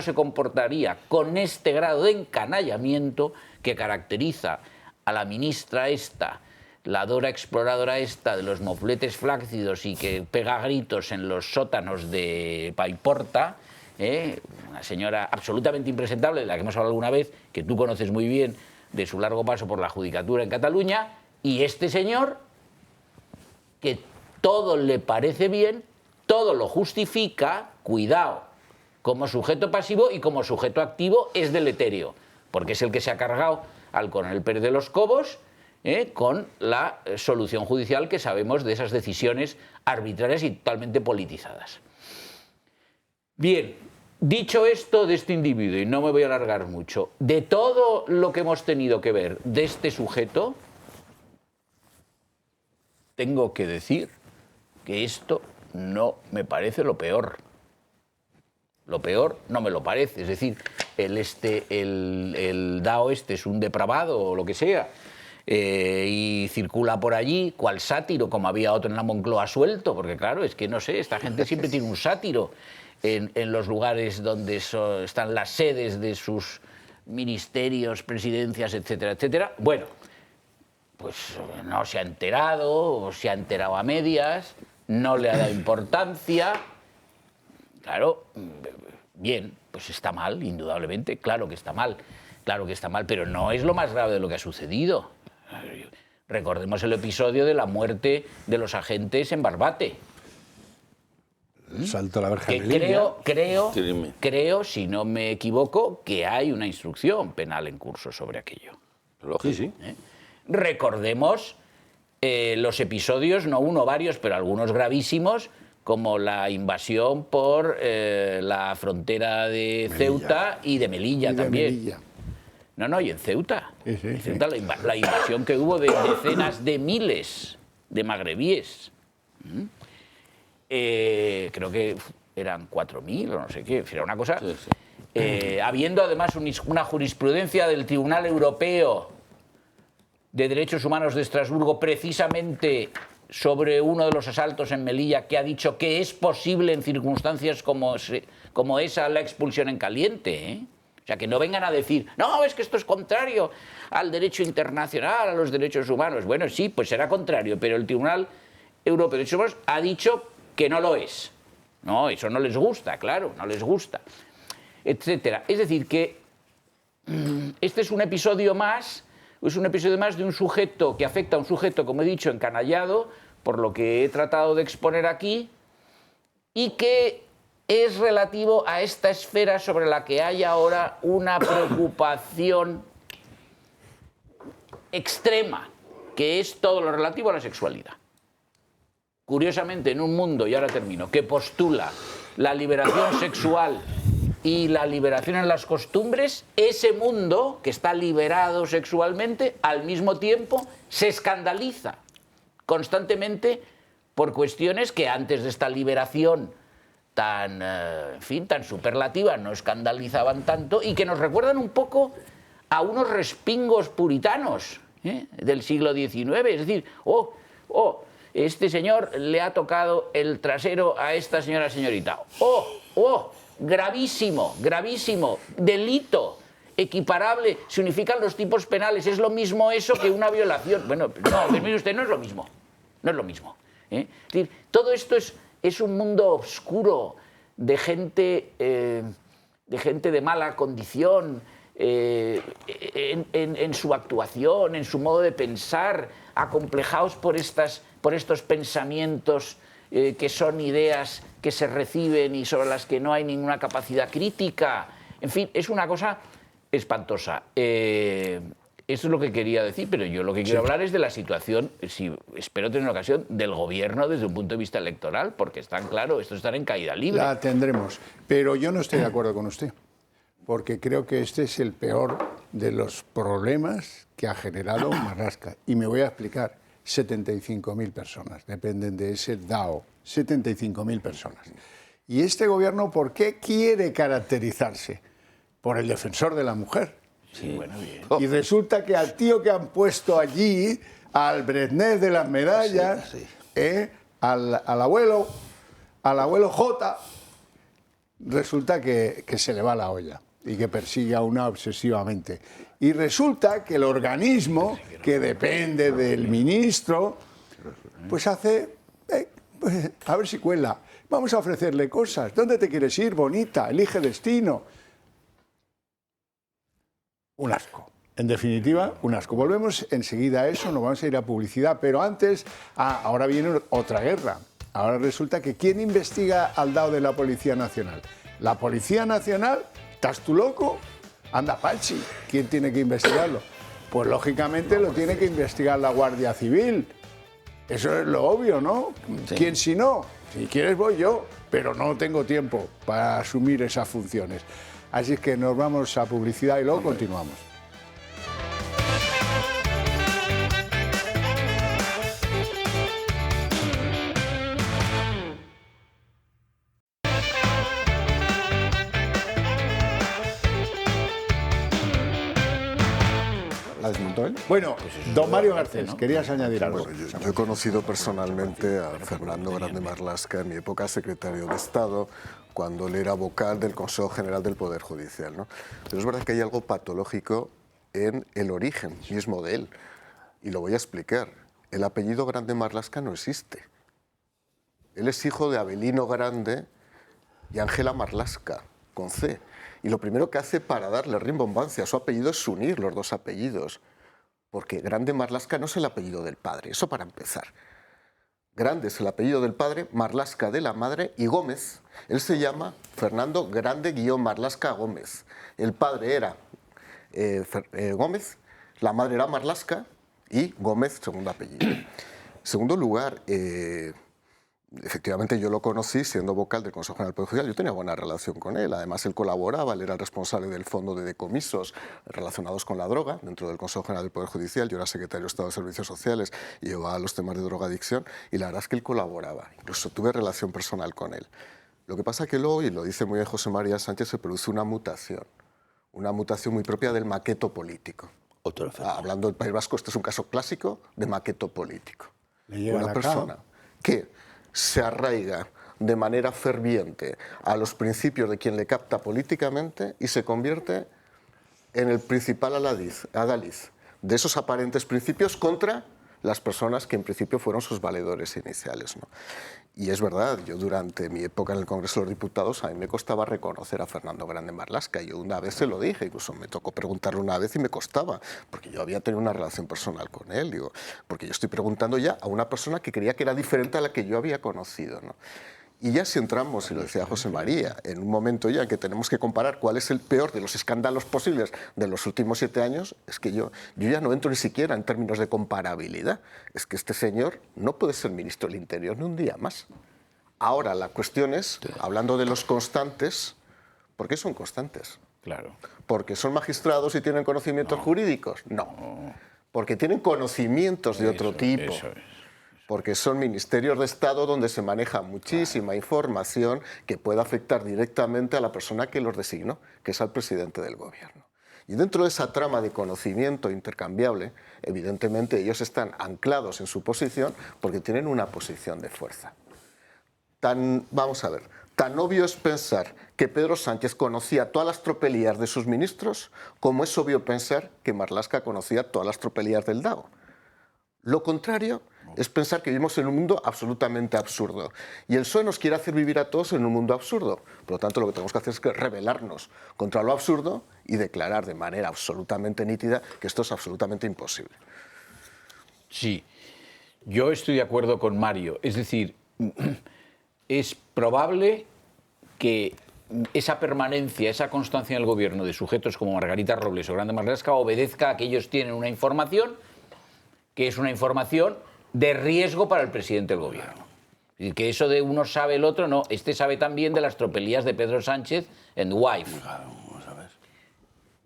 se comportaría con este grado de encanallamiento que caracteriza a la ministra esta, la Dora exploradora esta de los mofletes flácidos y que pega gritos en los sótanos de Paiporta, una señora absolutamente impresentable, de la que hemos hablado alguna vez, que tú conoces muy bien, de su largo paso por la judicatura en Cataluña, y este señor, que todo le parece bien, todo lo justifica, cuidado, como sujeto pasivo y como sujeto activo es deleterio, porque es el que se ha cargado al coronel Pérez de los Cobos, con la solución judicial que sabemos de esas decisiones arbitrarias y totalmente politizadas. Bien, dicho esto de este individuo, y no me voy a alargar mucho, de todo lo que hemos tenido que ver de este sujeto, tengo que decir que esto no me parece lo peor. Lo peor no me lo parece. Es decir, el DAO este es un depravado o lo que sea, y circula por allí cual sátiro, como había otro en la Moncloa suelto, porque claro, es que no sé, esta gente siempre tiene un sátiro en los lugares donde están las sedes de sus ministerios, presidencias, etcétera, etcétera. Bueno, pues no se ha enterado, o se ha enterado a medias, no le ha dado importancia. Claro, bien, pues está mal, indudablemente, claro que está mal, pero no es lo más grave de lo que ha sucedido. Recordemos el episodio de la muerte de los agentes en Barbate. Salto a la verja que creo, si no me equivoco, que hay una instrucción penal en curso sobre aquello. Sí. Recordemos los episodios, no uno, varios, pero algunos gravísimos, como la invasión por la frontera de Ceuta y de Melilla también. No, y en Ceuta. En Ceuta la invasión que hubo de decenas de miles de magrebíes. Creo que eran 4.000 o no sé qué, era una cosa. Habiendo además una jurisprudencia del Tribunal Europeo de Derechos Humanos de Estrasburgo precisamente sobre uno de los asaltos en Melilla, que ha dicho que es posible en circunstancias como esa la expulsión en caliente. O sea, que no vengan a decir, no, es que esto es contrario al derecho internacional, a los derechos humanos. Bueno, sí, pues será contrario, pero el Tribunal Europeo de Derechos Humanos ha dicho que no lo es. No, eso no les gusta, claro, no les gusta, etcétera. Es decir, que este es un episodio más de un sujeto que afecta a un sujeto, como he dicho, encanallado, por lo que he tratado de exponer aquí, y que es relativo a esta esfera sobre la que hay ahora una preocupación extrema, que es todo lo relativo a la sexualidad. Curiosamente, en un mundo, y ahora termino, que postula la liberación sexual y la liberación en las costumbres, ese mundo que está liberado sexualmente, al mismo tiempo se escandaliza constantemente por cuestiones que antes de esta liberación tan, en fin, tan superlativa no escandalizaban tanto y que nos recuerdan un poco a unos respingos puritanos del siglo XIX. Es decir, este señor le ha tocado el trasero a esta señorita. Gravísimo, gravísimo, delito, equiparable, se unifican los tipos penales, es lo mismo eso que una violación. Bueno, no, mire usted, no es lo mismo, no es lo mismo. Es decir, todo esto es un mundo oscuro de gente de mala condición, en su actuación, en su modo de pensar, acomplejados por estos pensamientos que son ideas que se reciben y sobre las que no hay ninguna capacidad crítica. En fin, es una cosa espantosa. Eso es lo que quería decir, pero yo lo que quiero hablar es de la situación, espero tener ocasión, del gobierno desde un punto de vista electoral, porque están claro, estos están en caída libre. La tendremos, pero yo no estoy de acuerdo con usted, porque creo que este es el peor de los problemas que ha generado Marlaska. Y me voy a explicar. 75.000 personas dependen de ese DAO, 75.000 personas. ¿Y este gobierno por qué quiere caracterizarse? Por el defensor de la mujer. Sí, bueno, bien. Y resulta que al tío que han puesto allí, al Brezhnev de las medallas, al abuelo J, resulta que se le va la olla y que persigue a una obsesivamente. Y resulta que el organismo, que depende del ministro, pues hace, pues, a ver si cuela, vamos a ofrecerle cosas. ¿Dónde te quieres ir, bonita? Elige destino. Un asco. En definitiva, un asco. Volvemos enseguida a eso, nos vamos a ir a publicidad, pero antes, ahora viene otra guerra. Ahora resulta que ¿quién investiga al DAO de la Policía Nacional? ¿La Policía Nacional? ¿Estás tú loco? Anda, Pachi, ¿quién tiene que investigarlo? Pues lógicamente lo tiene que investigar la Guardia Civil. Eso es lo obvio, ¿no? Sí. ¿Quién si no? Si quieres voy yo, pero no tengo tiempo para asumir esas funciones. Así es que nos vamos a publicidad y luego continuamos. ¿La desmontó él? Bueno, don Mario Garcés, ¿no? Querías añadir algo. Bueno, yo he conocido personalmente a Fernando Grande Marlaska en mi época secretario de Estado, cuando él era vocal del Consejo General del Poder Judicial, ¿no? Pero es verdad que hay algo patológico en el origen mismo de él, y lo voy a explicar. El apellido Grande Marlaska no existe. Él es hijo de Avelino Grande y Ángela Marlaska, con C. Y lo primero que hace para darle rimbombancia a su apellido es unir los dos apellidos, porque Grande Marlaska no es el apellido del padre, eso para empezar. Grande es el apellido del padre, Marlaska de la madre y Gómez. Él se llama Fernando Grande-Marlaska Gómez. El padre era Gómez, la madre era Marlaska y Gómez, segundo apellido. En segundo lugar, efectivamente yo lo conocí siendo vocal del Consejo General del Poder Judicial. Yo tenía buena relación con él, además él colaboraba, él era el responsable del fondo de decomisos relacionados con la droga dentro del Consejo General del Poder Judicial. Yo era secretario de Estado de Servicios Sociales y llevaba los temas de drogadicción, y la verdad es que él colaboraba, incluso tuve relación personal con él. Lo que pasa es que luego, y lo dice muy bien José María Sánchez, se produce una mutación muy propia del maqueto político. Hablando del País Vasco, este es un caso clásico de maqueto político. Una persona que se arraiga de manera ferviente a los principios de quien le capta políticamente y se convierte en el principal adalid de esos aparentes principios contra las personas que en principio fueron sus valedores iniciales, ¿no? Y es verdad, yo durante mi época en el Congreso de los Diputados a mí me costaba reconocer a Fernando Grande Marlaska. Yo una vez se lo dije, incluso me tocó preguntarle una vez y me costaba, porque yo había tenido una relación personal con él, digo, porque yo estoy preguntando ya a una persona que creía que era diferente a la que yo había conocido, ¿no? Y ya si entramos, y lo decía José María, en un momento ya en que tenemos que comparar cuál es el peor de los escándalos posibles de los últimos 7 años, es que yo ya no entro ni siquiera en términos de comparabilidad. Es que este señor no puede ser ministro del Interior ni un día más. Ahora, la cuestión es, hablando de los constantes, ¿por qué son constantes? Claro. ¿Porque son magistrados y tienen conocimientos jurídicos? No. Porque tienen conocimientos de otro tipo. Eso es. Porque son ministerios de Estado donde se maneja muchísima información que puede afectar directamente a la persona que los designó, que es al presidente del gobierno. Y dentro de esa trama de conocimiento intercambiable, evidentemente ellos están anclados en su posición porque tienen una posición de fuerza. Vamos a ver, tan obvio es pensar que Pedro Sánchez conocía todas las tropelías de sus ministros como es obvio pensar que Marlaska conocía todas las tropelías del DAO. Lo contrario es pensar que vivimos en un mundo absolutamente absurdo. Y el PSOE nos quiere hacer vivir a todos en un mundo absurdo. Por lo tanto, lo que tenemos que hacer es rebelarnos contra lo absurdo y declarar de manera absolutamente nítida que esto es absolutamente imposible. Sí, yo estoy de acuerdo con Mario. Es decir, es probable que esa permanencia, esa constancia en el gobierno de sujetos como Margarita Robles o Grande Marlaska obedezca a que ellos tienen una información que es una información de riesgo para el presidente del gobierno. Y que eso de uno sabe el otro, no. Este sabe también de las tropelías de Pedro Sánchez en Wife.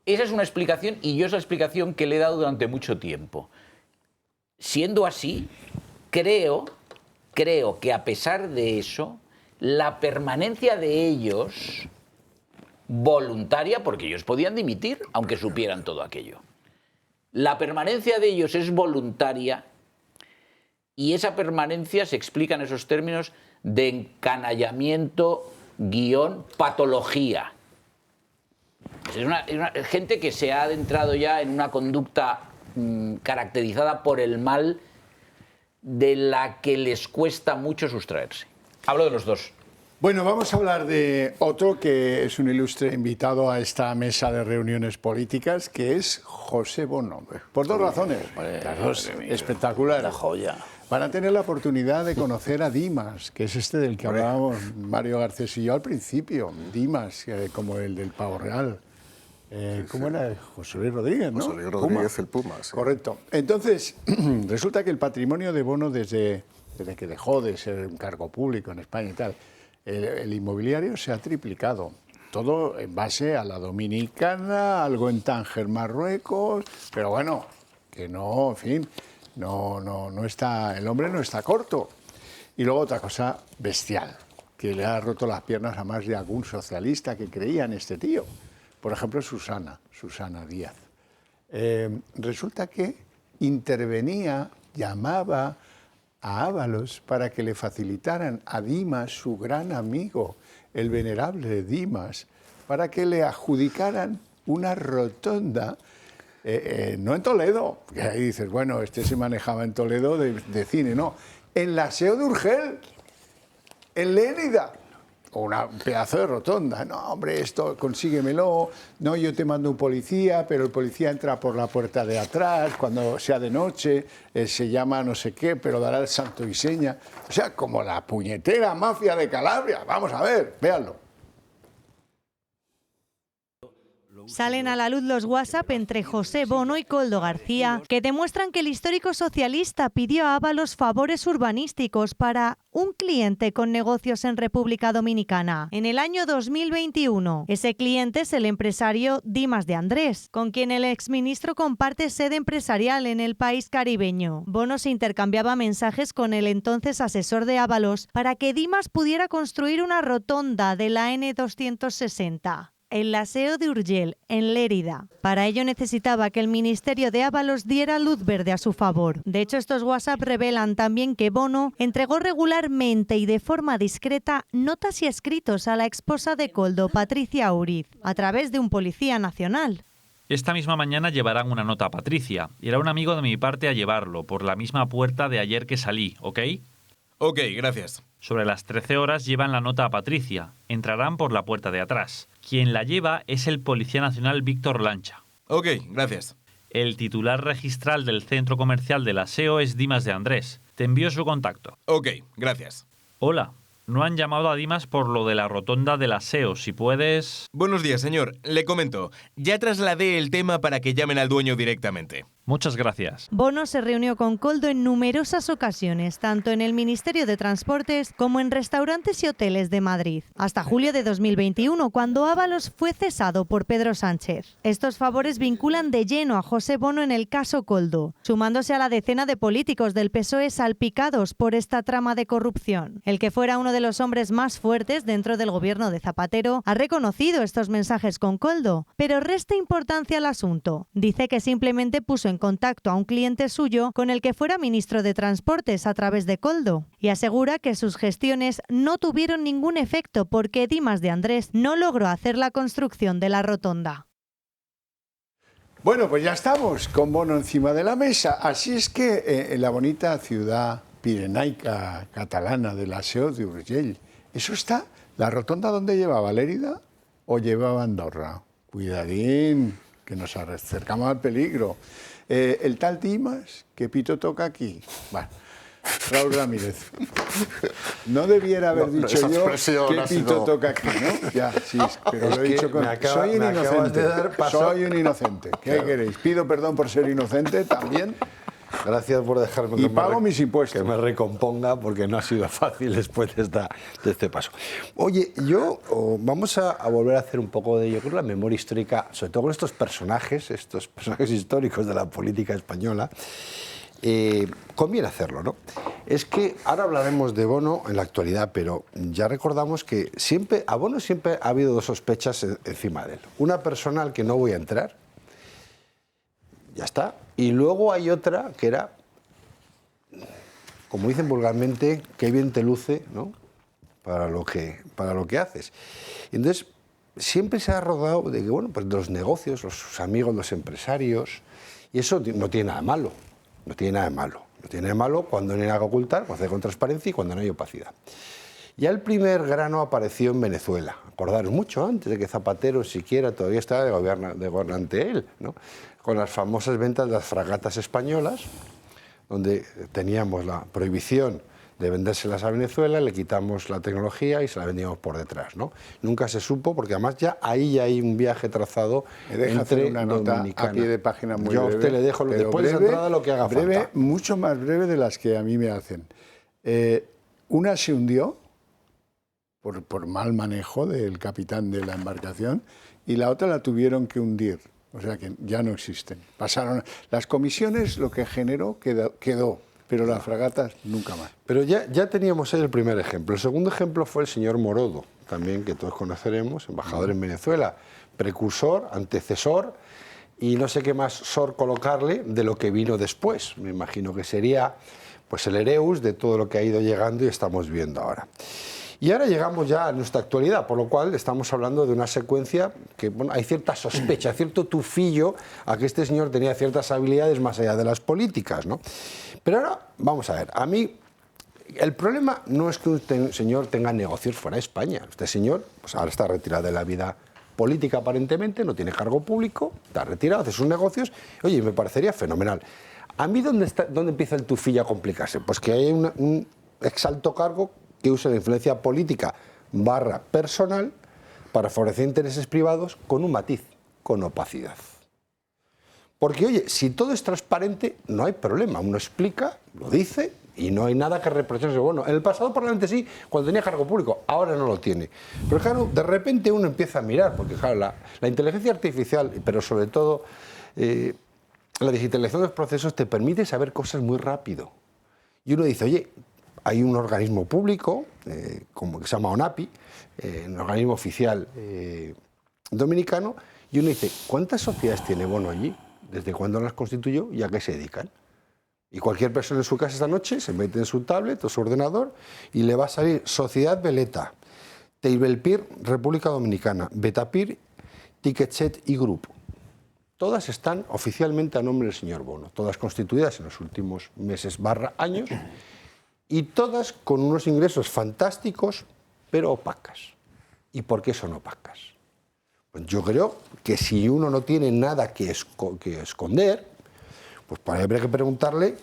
Esa es una explicación, y yo esa explicación que le he dado durante mucho tiempo. Siendo así, creo que a pesar de eso, la permanencia de ellos, voluntaria, porque ellos podían dimitir, aunque supieran todo aquello. La permanencia de ellos es voluntaria y esa permanencia se explica en esos términos de encanallamiento / patología. Es una gente que se ha adentrado ya en una conducta caracterizada por el mal de la que les cuesta mucho sustraerse. Hablo de los dos. Bueno, vamos a hablar de otro que es un ilustre invitado a esta mesa de reuniones políticas, que es José Bono. Por dos razones. Espectacular. La joya. Van a tener la oportunidad de conocer a Dimas, que es este del que hablábamos Mario Garcés y yo al principio. Dimas, como el del Pavo Real. ¿Cómo era? José Luis Rodríguez, ¿no? José Luis Rodríguez, el Puma. Sí. Correcto. Entonces, resulta que el patrimonio de Bono, desde que dejó de ser un cargo público en España y tal, el inmobiliario se ha triplicado. Todo en base a la Dominicana, algo en Tánger, Marruecos, pero bueno, que no, en fin, no está, el hombre no está corto. Y luego otra cosa bestial, que le ha roto las piernas a más de algún socialista que creía en este tío. Por ejemplo, Susana Díaz. Resulta que intervenía, llamaba a Ábalos para que le facilitaran a Dimas, su gran amigo, el venerable Dimas, para que le adjudicaran una rotonda, no en Toledo, que ahí dices, bueno, este se manejaba en Toledo de cine, no, en la SEO de Urgel, en Lérida. Un pedazo de rotonda. No, hombre, esto consíguemelo. No, yo te mando un policía, pero el policía entra por la puerta de atrás cuando sea de noche, se llama no sé qué, pero dará el santo y seña. O sea, como la puñetera mafia de Calabria. Vamos a ver, véanlo. Salen a la luz los WhatsApp entre José Bono y Koldo García, que demuestran que el histórico socialista pidió a Ábalos favores urbanísticos para un cliente con negocios en República Dominicana. En el año 2021, ese cliente es el empresario Dimas de Andrés, con quien el exministro comparte sede empresarial en el país caribeño. Bono se intercambiaba mensajes con el entonces asesor de Ábalos para que Dimas pudiera construir una rotonda de la N260. En la SEO de Urgel, en Lérida. Para ello necesitaba que el Ministerio de Ábalos diera luz verde a su favor. De hecho, estos WhatsApp revelan también que Bono entregó regularmente y de forma discreta notas y escritos a la esposa de Koldo, Patricia Auriz, a través de un policía nacional. Esta misma mañana llevarán una nota a Patricia. Irá un amigo de mi parte a llevarlo, por la misma puerta de ayer que salí, ¿ok? Ok, gracias. Sobre las 13 horas llevan la nota a Patricia. Entrarán por la puerta de atrás. Quien la lleva es el Policía Nacional Víctor Lancha. Ok, gracias. El titular registral del centro comercial del Aseo es Dimas de Andrés. Te envío su contacto. Ok, gracias. Hola. No han llamado a Dimas por lo de la rotonda del Aseo. Si puedes... Buenos días, señor. Le comento. Ya trasladé el tema para que llamen al dueño directamente. Muchas gracias. Bono se reunió con Koldo en numerosas ocasiones, tanto en el Ministerio de Transportes como en restaurantes y hoteles de Madrid, hasta julio de 2021, cuando Ábalos fue cesado por Pedro Sánchez. Estos favores vinculan de lleno a José Bono en el caso Koldo, sumándose a la decena de políticos del PSOE salpicados por esta trama de corrupción. El que fuera uno de los hombres más fuertes dentro del gobierno de Zapatero ha reconocido estos mensajes con Koldo, pero resta importancia al asunto. Dice que simplemente puso en contacto a un cliente suyo con el que fuera ministro de Transportes a través de Koldo y asegura que sus gestiones no tuvieron ningún efecto porque Dimas de Andrés no logró hacer la construcción de la rotonda. Bueno, pues ya estamos con Bono encima de la mesa. Así es que en la bonita ciudad pirenaica catalana de la Seu d'Urgell, ¿eso está? ¿La rotonda dónde llevaba? ¿Lérida o llevaba Andorra? Cuidadín, que nos acercamos al peligro. El tal Dimas, ¿qué pito toca aquí? Bueno, Raúl Ramírez. No debiera haber dicho yo qué pito toca aquí, ¿no? Ya, sí, pero lo he dicho con... Soy un inocente, soy un inocente. ¿Qué queréis? Pido perdón por ser inocente también. Gracias por dejarme y pago mis impuestos. Que me recomponga, porque no ha sido fácil después de este paso. Oye, vamos a volver a hacer un poco de, yo creo, la memoria histórica, sobre todo con estos personajes históricos de la política española. Conviene hacerlo, ¿no? Es que ahora hablaremos de Bono en la actualidad, pero ya recordamos que a Bono siempre ha habido dos sospechas encima de él. Una persona al que no voy a entrar, ya está. Y luego hay otra que era, como dicen vulgarmente, qué bien te luce, ¿no? para lo que haces. Entonces, siempre se ha rodado de que, bueno, pues de los negocios, sus amigos, los empresarios, y eso no tiene nada de malo, no tiene nada de malo. No tiene nada de malo cuando no hay nada que ocultar, cuando hay con transparencia y cuando no hay opacidad. Ya el primer grano apareció en Venezuela. Acordaros mucho antes de que Zapatero siquiera todavía estaba de gobernante él, ¿no? Con las famosas ventas de las fragatas españolas, donde teníamos la prohibición de vendérselas a Venezuela, le quitamos la tecnología y se la vendíamos por detrás, ¿no? Nunca se supo, porque además ya hay un viaje trazado entre una nota Dominicana. a pie de página muy Yo breve. Yo a usted le dejo después breve, de esa entrada lo que haga falta. Mucho más breve de las que a mí me hacen. Una se hundió por mal manejo del capitán de la embarcación y la otra la tuvieron que hundir. O sea que ya no existen. Pasaron las comisiones, lo que generó quedó, pero las fragatas nunca más. Pero ya teníamos ahí el primer ejemplo. El segundo ejemplo fue el señor Morodo, también que todos conoceremos, embajador en Venezuela, precursor, antecesor y no sé qué más sor colocarle de lo que vino después. Me imagino que sería pues el Hereus de todo lo que ha ido llegando y estamos viendo ahora. Y ahora llegamos ya a nuestra actualidad, por lo cual estamos hablando de una secuencia que, bueno, hay cierta sospecha, cierto tufillo a que este señor tenía ciertas habilidades más allá de las políticas, ¿no? Pero ahora, vamos a ver, a mí el problema no es que un señor tenga negocios fuera de España. Este señor pues ahora está retirado de la vida política aparentemente, no tiene cargo público, está retirado, hace sus negocios. Oye, me parecería fenomenal. ¿A mí dónde empieza el tufillo a complicarse? Pues que hay un exalto cargo que usa la influencia política / personal para favorecer intereses privados con un matiz, con opacidad. Porque, oye, si todo es transparente, no hay problema. Uno explica, lo dice y no hay nada que reprocharse. Bueno, en el pasado probablemente sí, cuando tenía cargo público, ahora no lo tiene. Pero claro, de repente uno empieza a mirar, porque claro, la inteligencia artificial, pero sobre todo la digitalización de los procesos te permite saber cosas muy rápido. Y uno dice, oye, hay un organismo público, como que se llama ONAPI, un organismo oficial dominicano, y uno dice, ¿cuántas sociedades tiene Bono allí? ¿Desde cuándo las constituyó y a qué se dedican? Y cualquier persona en su casa esta noche se mete en su tablet o su ordenador y le va a salir Sociedad Veleta, Teibelpir, República Dominicana, Betapir, Ticketset y Group. todas están oficialmente a nombre del señor Bono, todas constituidas en los últimos meses / años, y todas con unos ingresos fantásticos, pero opacas. ¿Y por qué son opacas? Pues yo creo que si uno no tiene nada que esconder, pues habría que preguntarle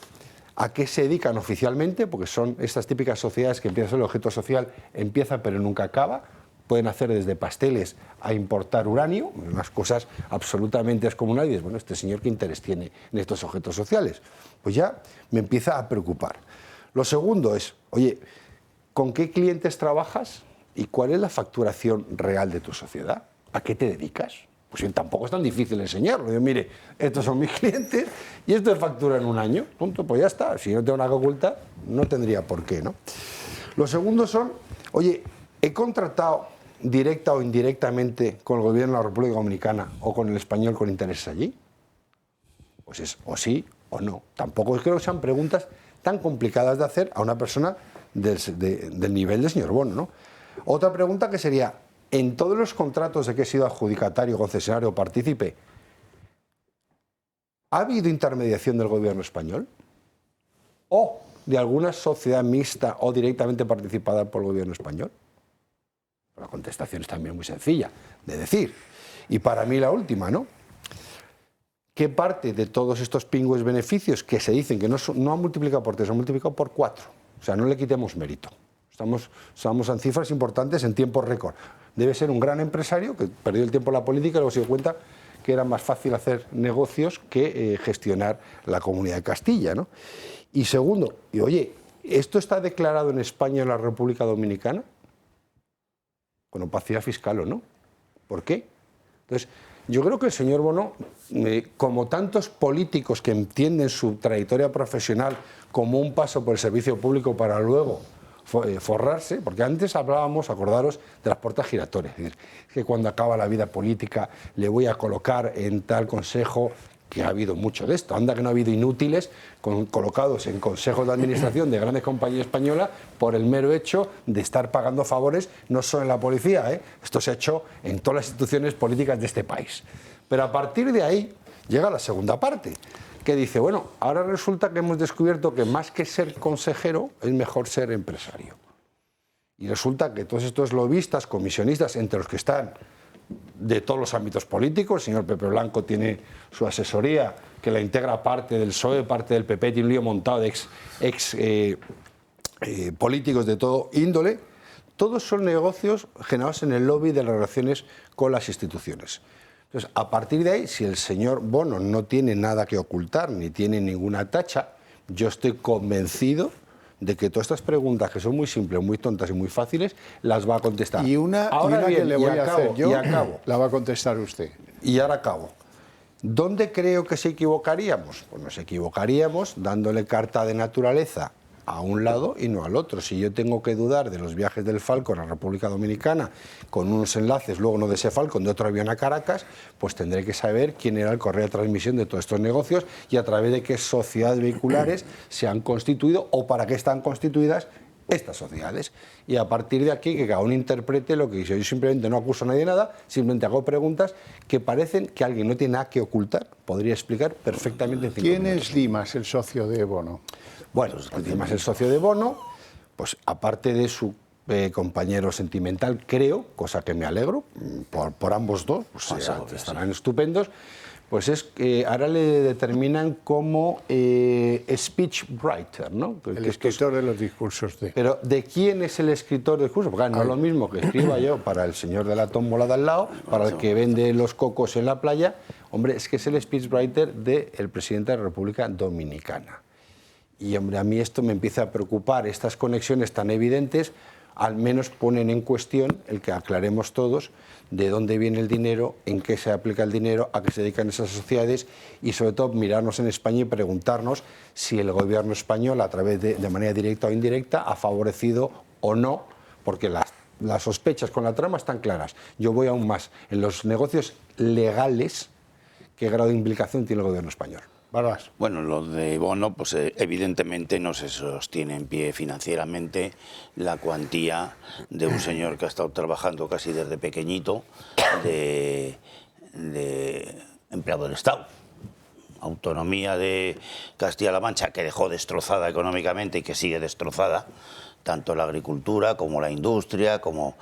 a qué se dedican oficialmente, porque son estas típicas sociedades que empiezan a ser el objeto social, empieza pero nunca acaba. Pueden hacer desde pasteles a importar uranio, unas cosas absolutamente descomunales. Bueno, este señor, ¿qué interés tiene en estos objetos sociales? Pues ya me empieza a preocupar. Lo segundo es, oye, ¿con qué clientes trabajas y cuál es la facturación real de tu sociedad? ¿A qué te dedicas? Pues tampoco es tan difícil enseñarlo. Yo, mire, estos son mis clientes y esto es factura en un año. Punto, pues ya está. Si no tengo nada que ocultar, no tendría por qué, ¿no? Lo segundo son, oye, he contratado directa o indirectamente con el gobierno de la República Dominicana o con el español con intereses allí. Pues es o sí o no. Tampoco creo que sean preguntas tan complicadas de hacer a una persona del nivel del señor Bono, ¿no? Otra pregunta que sería, en todos los contratos de que he sido adjudicatario, concesionario o partícipe, ¿ha habido intermediación del gobierno español? ¿O de alguna sociedad mixta o directamente participada por el gobierno español? La contestación es también muy sencilla de decir. Y para mí la última, ¿no? ¿Qué parte de todos estos pingües beneficios que se dicen que no han multiplicado por 3, han multiplicado por 4? O sea, no le quitemos mérito. Estamos en cifras importantes en tiempo récord. Debe ser un gran empresario que perdió el tiempo en la política y luego se dio cuenta que era más fácil hacer negocios que gestionar la Comunidad de Castilla, ¿no? Y segundo, y oye, ¿esto está declarado en España y en la República Dominicana? Con opacidad fiscal o no. ¿Por qué? Entonces, yo creo que el señor Bono, como tantos políticos que entienden su trayectoria profesional como un paso por el servicio público para luego forrarse, porque antes hablábamos, acordaros, de las puertas giratorias, es decir, que cuando acaba la vida política le voy a colocar en tal consejo, que ha habido mucho de esto, anda que no ha habido inútiles colocados en consejos de administración de grandes compañías españolas por el mero hecho de estar pagando favores, no solo en la policía, esto se ha hecho en todas las instituciones políticas de este país. Pero a partir de ahí llega la segunda parte, que dice, bueno, ahora resulta que hemos descubierto que más que ser consejero es mejor ser empresario. Y resulta que todos estos lobistas, comisionistas, entre los que están de todos los ámbitos políticos, el señor Pepe Blanco tiene su asesoría, que la integra parte del PSOE, parte del PP, tiene un lío montado de ex políticos de todo índole. Todos son negocios generados en el lobby de las relaciones con las instituciones. Entonces, a partir de ahí, si el señor Bono no tiene nada que ocultar, ni tiene ninguna tacha, yo estoy convencido de que todas estas preguntas, que son muy simples, muy tontas y muy fáciles, las va a contestar. Y una que le voy a hacer yo, la va a contestar usted. Y ahora acabo. ¿Dónde creo que se equivocaríamos? Pues nos equivocaríamos dándole carta de naturaleza a un lado y no al otro. Si yo tengo que dudar de los viajes del Falcon a la República Dominicana con unos enlaces, luego no de ese Falcon, de otro avión a Caracas, pues tendré que saber quién era el correo de transmisión de todos estos negocios y a través de qué sociedades vehiculares se han constituido o para qué están constituidas estas sociedades. Y a partir de aquí, que cada uno interprete lo que dice. Yo simplemente no acuso a nadie de nada, simplemente hago preguntas que parecen que alguien no tiene nada que ocultar, podría explicar perfectamente en 5 minutos. ¿Quién es Dimas, el socio de Bono? Bueno, Dimas, el socio de Bono, pues aparte de su compañero sentimental, creo, cosa que me alegro, por ambos dos, pues estarán estupendos, pues es que ahora le determinan como speechwriter, ¿no? El escritor de los discursos de... Pero ¿de quién es el escritor de discursos? Porque no es lo mismo que escriba yo para el señor de la tómbola de al lado, para el que vende los cocos en la playa. Hombre, es que es el speechwriter del presidente de la República Dominicana. Y, hombre, a mí esto me empieza a preocupar. Estas conexiones tan evidentes al menos ponen en cuestión el que aclaremos todos de dónde viene el dinero, en qué se aplica el dinero, a qué se dedican esas sociedades y, sobre todo, mirarnos en España y preguntarnos si el gobierno español, a través de manera directa o indirecta, ha favorecido o no, porque las sospechas con la trama están claras. Yo voy aún más. En los negocios legales, ¿qué grado de implicación tiene el gobierno español? Barbas. Bueno, lo de Bono, pues evidentemente no se sostiene en pie financieramente la cuantía de un señor que ha estado trabajando casi desde pequeñito, en empleado del Estado. Autonomía de Castilla-La Mancha, que dejó destrozada económicamente y que sigue destrozada, tanto la agricultura como la industria, como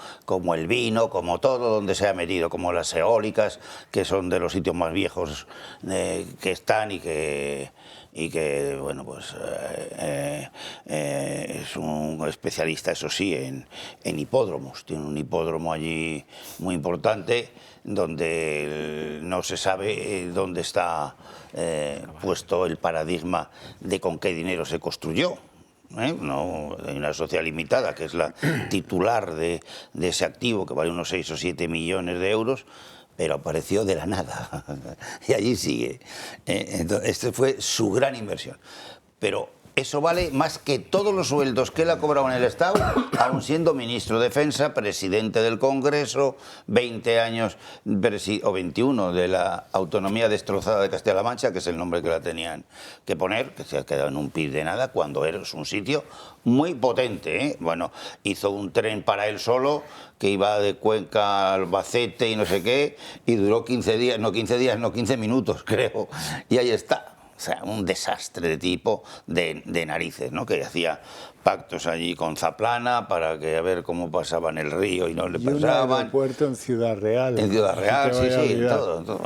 el vino, como todo donde se ha metido, como las eólicas, que son de los sitios más viejos que están y que bueno, pues es un especialista, eso sí, en hipódromos. Tiene un hipódromo allí muy importante donde no se sabe dónde está puesto el paradigma de con qué dinero se construyó. No, hay una sociedad limitada que es la titular de ese activo que vale unos 6 o 7 millones de euros, pero apareció de la nada y allí sigue. Entonces, esta fue su gran inversión. Pero eso vale más que todos los sueldos que él ha cobrado en el Estado, aún siendo ministro de Defensa, presidente del Congreso, 20 años o 21 de la autonomía destrozada de Castilla-La Mancha, que es el nombre que la tenían que poner, que se ha quedado en un pis de nada, cuando es un sitio muy potente, ¿eh? Bueno, hizo un tren para él solo, que iba de Cuenca a Albacete y no sé qué, y duró 15 minutos, creo, y ahí está. O sea, un desastre de tipo de narices, ¿no? Que hacía pactos allí con Zaplana para que a ver cómo pasaban el río y no le pasaban. Un aeropuerto en Ciudad Real. En Ciudad Real, sí, todo.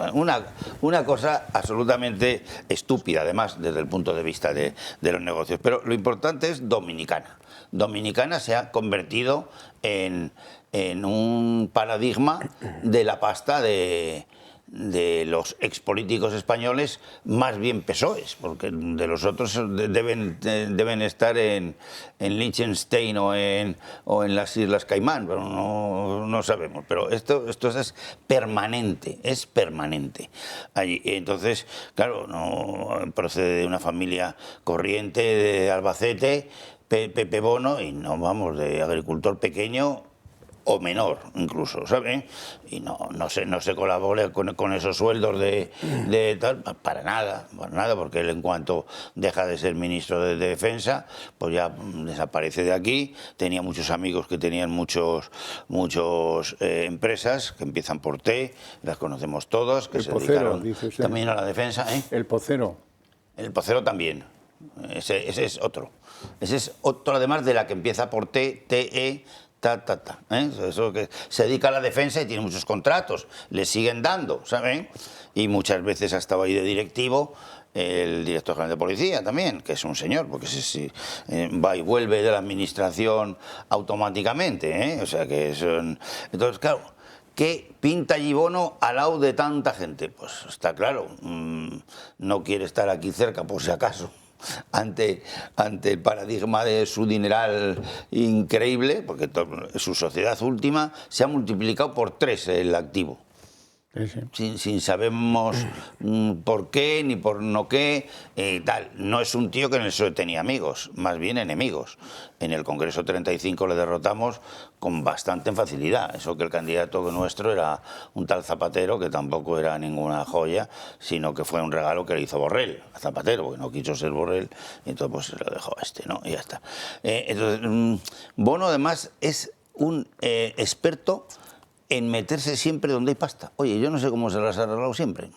Una cosa absolutamente estúpida, además, desde el punto de vista de los negocios. Pero lo importante es Dominicana. Dominicana se ha convertido en un paradigma de la pasta de los expolíticos españoles, más bien PSOEs, porque de los otros deben estar en Liechtenstein o en las Islas Caimán, pero no sabemos. Pero esto es permanente, allí. Entonces, claro, no procede de una familia corriente de Albacete, Pepe Bono, y no vamos, de agricultor pequeño o menor incluso, ¿sabe? Y no se colabora con esos sueldos de tal, para nada, porque él, en cuanto deja de ser ministro de Defensa, pues ya desaparece de aquí. Tenía muchos amigos que tenían muchos empresas que empiezan por T, las conocemos todos, que se dedicaron también a la defensa, ¿eh? El Pocero. El Pocero también. Ese es otro. Ese es otro, además de la que empieza por T, TE, ¿eh? Eso que se dedica a la defensa y tiene muchos contratos, le siguen dando, ¿saben? Y muchas veces ha estado ahí de directivo el director general de policía también, que es un señor, porque va y vuelve de la administración automáticamente, ¿eh? O sea que son... Entonces, claro, ¿qué pinta allí Bono al lado de tanta gente? Pues está claro, no quiere estar aquí cerca por si acaso. Ante el paradigma de su dineral increíble, porque su sociedad última se ha multiplicado por 3 el activo. Sin sabemos por qué ni por no qué, tal. No es un tío que en el PSOE tenía amigos, más bien enemigos. En el Congreso 35 le derrotamos con bastante facilidad. Eso que el candidato nuestro era un tal Zapatero, que tampoco era ninguna joya, sino que fue un regalo que le hizo Borrell a Zapatero, porque no quiso ser Borrell, y entonces pues se lo dejó a este, ¿no? Y ya está. Entonces, Bono además es un experto en meterse siempre donde hay pasta. Oye, yo no sé cómo se las ha arreglado siempre.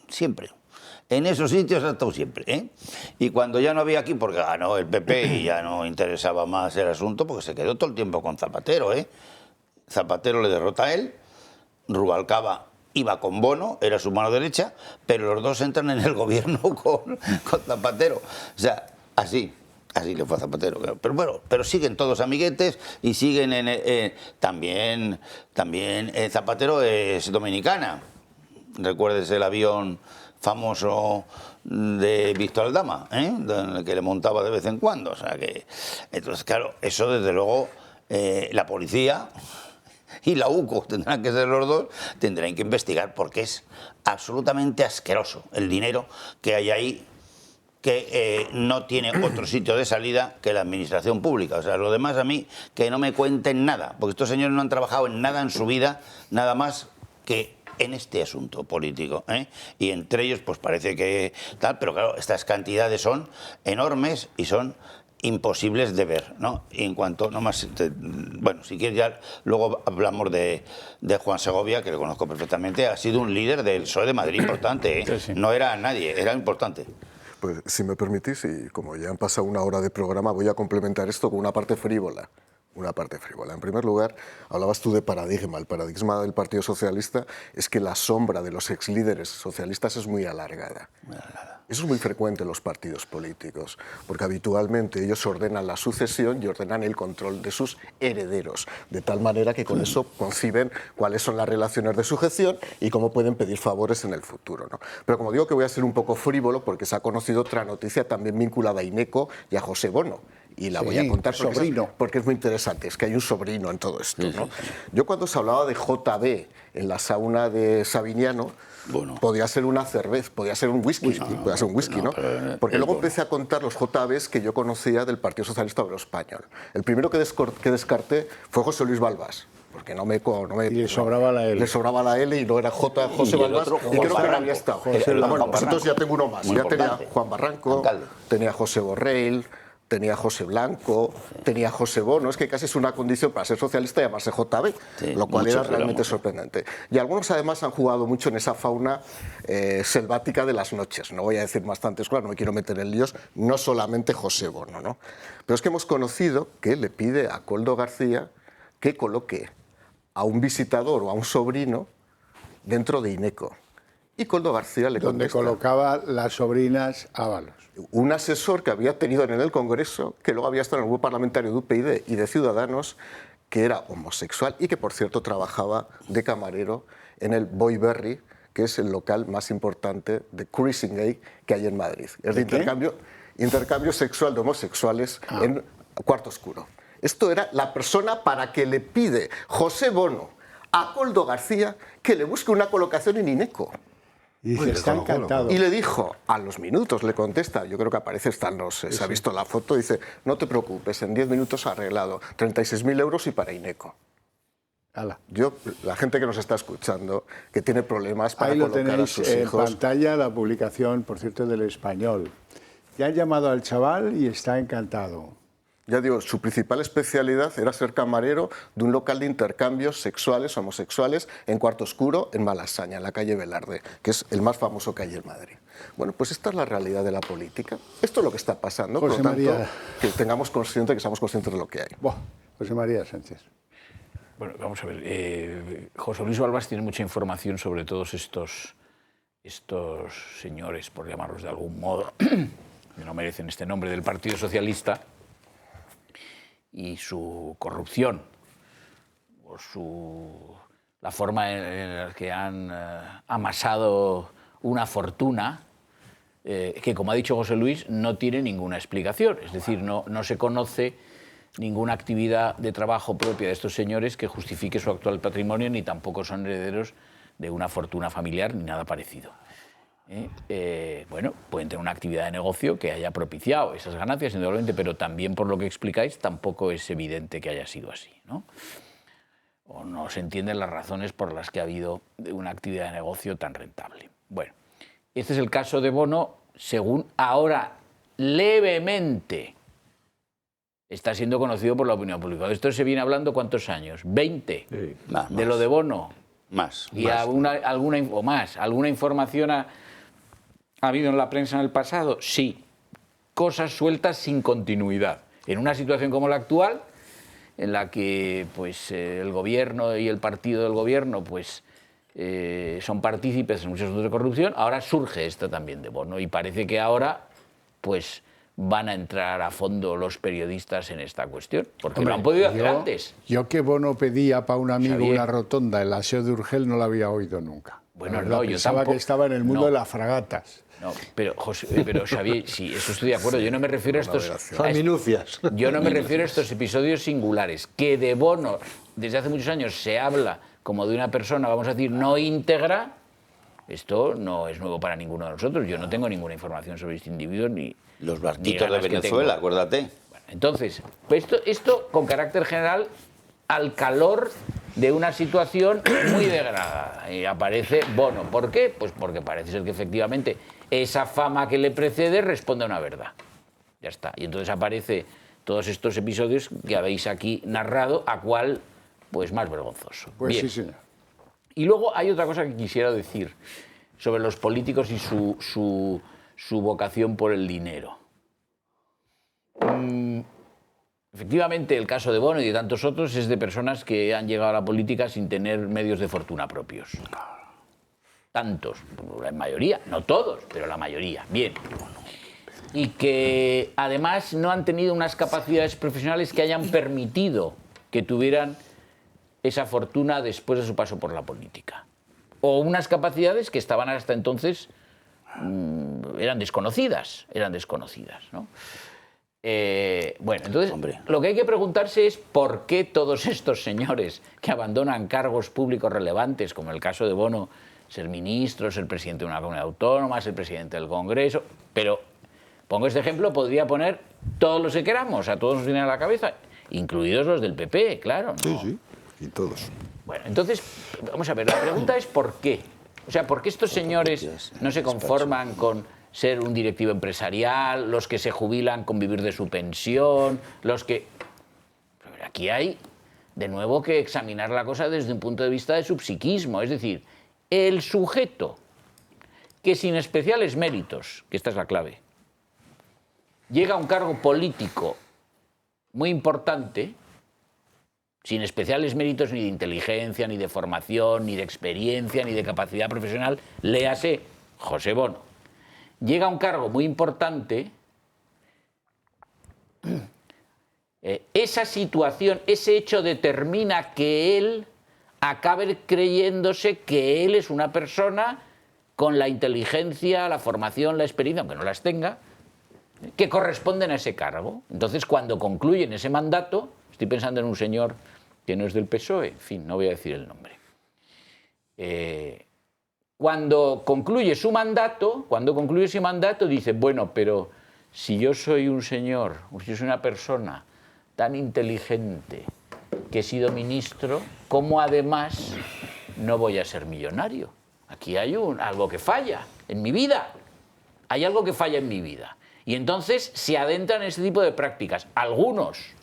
En esos sitios ha estado siempre, ¿eh? Y cuando ya no había aquí, porque ganó el PP y ya no interesaba más el asunto, porque se quedó todo el tiempo con Zapatero, ¿eh? Zapatero le derrota a él, Rubalcaba iba con Bono, era su mano derecha, pero los dos entran en el gobierno con Zapatero. O sea, así le fue a Zapatero, claro. Pero bueno, pero siguen todos amiguetes y siguen también Zapatero es dominicana. Recuérdese el avión famoso de Víctor Aldama, ¿eh? En el que le montaba de vez en cuando. O sea que, entonces, claro, eso desde luego la policía y la UCO tendrán que ser los dos, tendrán que investigar, porque es absolutamente asqueroso el dinero que hay ahí, que no tiene otro sitio de salida que la administración pública. O sea, lo demás a mí que no me cuenten nada, porque estos señores no han trabajado en nada en su vida, nada más que en este asunto político, ¿eh? Y entre ellos pues parece que tal, pero claro, estas cantidades son enormes y son imposibles de ver, ¿no? Y en cuanto, bueno, si quieres ya luego hablamos de Juan Segovia, que lo conozco perfectamente, ha sido un líder del PSOE de Madrid importante, ¿eh? Sí, sí. No era nadie, era importante. Pues si me permitís, y como ya han pasado una hora de programa, voy a complementar esto con una parte frívola. Una parte frívola. En primer lugar, hablabas tú de paradigma. El paradigma del Partido Socialista es que la sombra de los exlíderes socialistas es muy alargada. Eso es muy frecuente en los partidos políticos, porque habitualmente ellos ordenan la sucesión y ordenan el control de sus herederos, de tal manera que con eso conciben cuáles son las relaciones de sucesión y cómo pueden pedir favores en el futuro, ¿no? Pero como digo que voy a ser un poco frívolo, porque se ha conocido otra noticia también vinculada a INECO y a José Bono, y la voy a contar porque es muy interesante, es que hay un sobrino en todo esto, ¿no? Yo cuando se hablaba de JB en la sauna de Savignano, podía ser una cerveza, podía ser un whisky, ¿no? Porque luego empecé a contar los JBs que yo conocía del Partido Socialista Obrero Español. El primero que descarté fue José Luis Balbás, porque y le sobraba la L. Le sobraba la L y no era José Balbás, y creo que no había estado. Bueno, pues entonces ya tengo uno más. Ya tenía Juan Barranco, tenía José Borrell, tenía José Blanco, tenía José Bono. Es que casi es una condición para ser socialista llamarse JB, lo cual era realmente sorprendente. Y algunos además han jugado mucho en esa fauna selvática de las noches. No voy a decir bastantes cosas, no me quiero meter en líos, no solamente José Bono, ¿no? Pero es que hemos conocido que le pide a Koldo García que coloque a un visitador o a un sobrino dentro de INECO. Y Koldo García le contesta. Donde colocaba las sobrinas Ábalos. Un asesor que había tenido en el Congreso, que luego había estado en el grupo parlamentario de UPyD y de Ciudadanos, que era homosexual y que, por cierto, trabajaba de camarero en el Boy Berry, que es el local más importante de cruising gay que hay en Madrid. Es de intercambio sexual de homosexuales en Cuarto Oscuro. Esto era la persona para que le pide José Bono a Koldo García que le busque una colocación en INECO. Y dice, está encantado. Y le dijo, a los minutos le contesta, yo creo que aparece, se ha visto la foto, dice, no te preocupes, en 10 minutos arreglado, 36.000 euros y para INECO. La gente que nos está escuchando, que tiene problemas para colocar a sus hijos... Ahí lo tenéis en pantalla, la publicación, por cierto, del Español. Ya han llamado al chaval y está encantado. Ya digo, su principal especialidad era ser camarero de un local de intercambios sexuales, homosexuales, en Cuarto Oscuro, en Malasaña, en la calle Velarde, que es el más famoso que hay en Madrid. Bueno, pues esta es la realidad de la política. Esto es lo que está pasando, por lo tanto, que seamos conscientes de lo que hay. José María Sánchez. Bueno, vamos a ver. José Luis Balbás tiene mucha información sobre todos estos señores, por llamarlos de algún modo, que no merecen este nombre, del Partido Socialista, y su corrupción, o la forma en la que han amasado una fortuna que, como ha dicho José Luis, no tiene ninguna explicación. Es decir, no se conoce ninguna actividad de trabajo propia de estos señores que justifique su actual patrimonio, ni tampoco son herederos de una fortuna familiar ni nada parecido. Bueno, pueden tener una actividad de negocio que haya propiciado esas ganancias, indudablemente, pero también, por lo que explicáis, tampoco es evidente que haya sido así, ¿no? O no se entienden las razones por las que ha habido una actividad de negocio tan rentable. Bueno, este es el caso de Bono, según ahora levemente está siendo conocido por la opinión pública. De esto se viene hablando ¿cuántos años? ¿20? Sí, de lo de Bono. Más. Y alguna información ha habido en la prensa en el pasado. Sí. Cosas sueltas sin continuidad. En una situación como la actual, en la que pues, el gobierno y el partido del gobierno pues, son partícipes en muchos asuntos de corrupción, ahora surge esta también de Bono. Y parece que ahora pues, van a entrar a fondo los periodistas en esta cuestión, porque lo han podido hacer antes. Yo que Bono pedía para un amigo una rotonda en la SEO de Urgel no la había oído nunca. Bueno, no, yo pensaba que estaba en el mundo de las fragatas. No, pero Xavier, sí, eso estoy de acuerdo. Yo no me refiero a estos... Son minucias. Yo no me refiero a estos episodios singulares. Que de Bono, desde hace muchos años, se habla como de una persona, vamos a decir, no íntegra. Esto no es nuevo para ninguno de nosotros. Yo no tengo ninguna información sobre este individuo ni... Los barquitos de Venezuela, acuérdate. Bueno, entonces, pues esto con carácter general, al calor de una situación muy degradada. Y aparece Bono. ¿Por qué? Pues porque parece ser que efectivamente esa fama que le precede responde a una verdad. Ya está. Y entonces aparece todos estos episodios que habéis aquí narrado, a cuál, pues más vergonzoso. Pues Bien. sí, señor. Y luego hay otra cosa que quisiera decir sobre los políticos y su vocación por el dinero. Efectivamente, el caso de Bono y de tantos otros es de personas que han llegado a la política sin tener medios de fortuna propios. Tantos, la mayoría, no todos, pero la mayoría. Bien. Y que además no han tenido unas capacidades profesionales que hayan permitido que tuvieran esa fortuna después de su paso por la política. O unas capacidades que estaban hasta entonces eran desconocidas, ¿no? Bueno, entonces, lo que hay que preguntarse es por qué todos estos señores que abandonan cargos públicos relevantes, como el caso de Bono, ser ministro, ser presidente de una comunidad autónoma, ser presidente del Congreso, pero pongo este ejemplo, podría poner todos los que queramos, a todos nos viene a la cabeza, incluidos los del PP, claro, ¿no? Sí, y todos. Bueno, entonces, vamos a ver, la pregunta es ¿por qué? O sea, ¿por qué estos señores no se conforman con ser un directivo empresarial, los que se jubilan con vivir de su pensión, los que... Pero aquí hay, de nuevo, que examinar la cosa desde un punto de vista de su psiquismo, es decir, el sujeto que sin especiales méritos, que esta es la clave, llega a un cargo político muy importante, sin especiales méritos ni de inteligencia, ni de formación, ni de experiencia, ni de capacidad profesional, léase José Bono, llega a un cargo muy importante, esa situación, ese hecho determina que él acabe creyéndose que él es una persona con la inteligencia, la formación, la experiencia, aunque no las tenga, que corresponden a ese cargo. Entonces, cuando concluyen ese mandato, estoy pensando en un señor que no es del PSOE, en fin, no voy a decir el nombre. Cuando concluye su mandato, dice, bueno, pero si yo soy un señor, si yo soy una persona tan inteligente que he sido ministro, ¿cómo además no voy a ser millonario? Aquí hay algo que falla en mi vida. Hay algo que falla en mi vida. Y entonces se adentran en ese tipo de prácticas. Algunos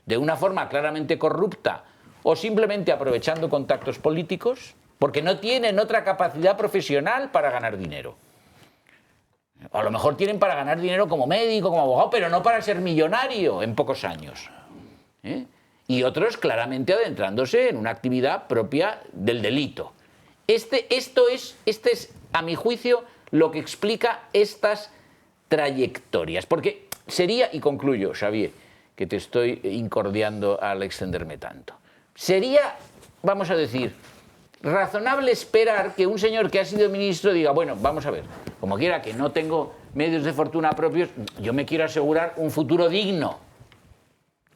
de una forma claramente corrupta o simplemente aprovechando contactos políticos, porque no tienen otra capacidad profesional para ganar dinero. A lo mejor tienen para ganar dinero como médico, como abogado, pero no para ser millonario en pocos años. Y otros claramente adentrándose en una actividad propia del delito. Este es, a mi juicio, lo que explica estas trayectorias. Porque sería, y concluyo, Xavier, que te estoy incordiando al extenderme tanto, sería, vamos a decir, razonable esperar que un señor que ha sido ministro diga, bueno, vamos a ver, como quiera que no tengo medios de fortuna propios, yo me quiero asegurar un futuro digno.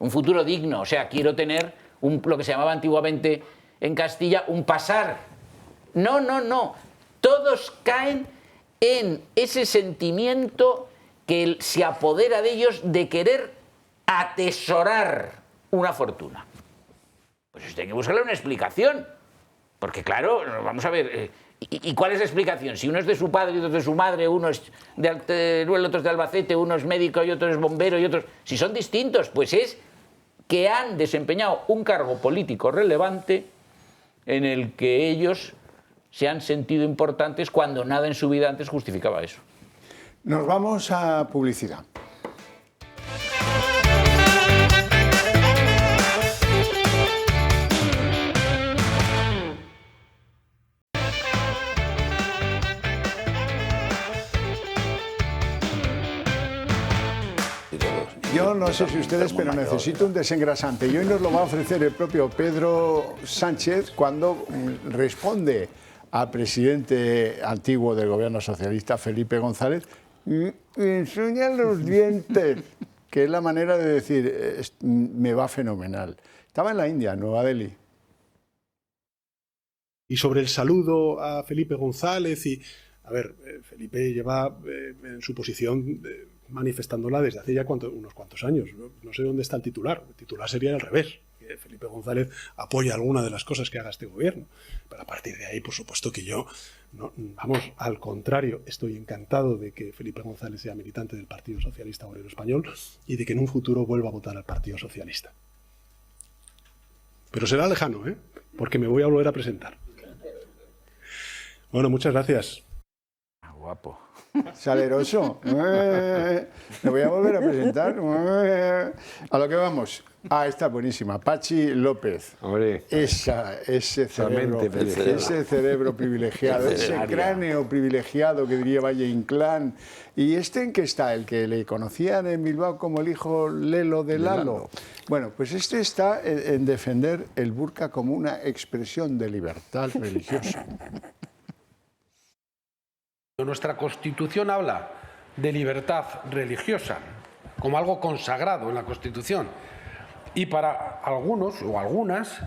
Un futuro digno, o sea, quiero tener lo que se llamaba antiguamente en Castilla un pasar. No. Todos caen en ese sentimiento que se apodera de ellos de querer atesorar una fortuna. Pues esto hay que buscarle una explicación. Porque claro, vamos a ver, ¿y cuál es la explicación? Si uno es de su padre y otro es de su madre, uno es de Teruel, otro es de Albacete, uno es médico y otro es bombero y otros... Si son distintos, pues es que han desempeñado un cargo político relevante en el que ellos se han sentido importantes cuando nada en su vida antes justificaba eso. Nos vamos a publicidad. Yo no sé si ustedes, pero necesito un desengrasante y hoy nos lo va a ofrecer el propio Pedro Sánchez cuando responde al presidente antiguo del gobierno socialista, Felipe González, enseña los dientes, que es la manera de decir, me va fenomenal. Estaba en la India, en Nueva Delhi. Y sobre el saludo a Felipe González, a ver, Felipe lleva en su posición manifestándola desde hace ya unos cuantos años. No sé dónde está el titular. El titular sería al revés. Felipe González apoya alguna de las cosas que haga este gobierno. Pero a partir de ahí, por supuesto que yo, no, vamos, al contrario, estoy encantado de que Felipe González sea militante del Partido Socialista Obrero Español y de que en un futuro vuelva a votar al Partido Socialista. Pero será lejano, ¿eh? Porque me voy a volver a presentar. Bueno, muchas gracias. Guapo. Saleroso. Me voy a volver a presentar. A lo que vamos. Ah, está buenísima. Pachi López. Hombre. Ese cerebro privilegiado, ese cráneo privilegiado que diría Valle Inclán. ¿Y este en qué está? El que le conocían en Bilbao como el hijo Lelo de Lalo. Bueno, pues este está en defender el burka como una expresión de libertad religiosa. Nuestra Constitución habla de libertad religiosa como algo consagrado en la Constitución. Y para algunos o algunas,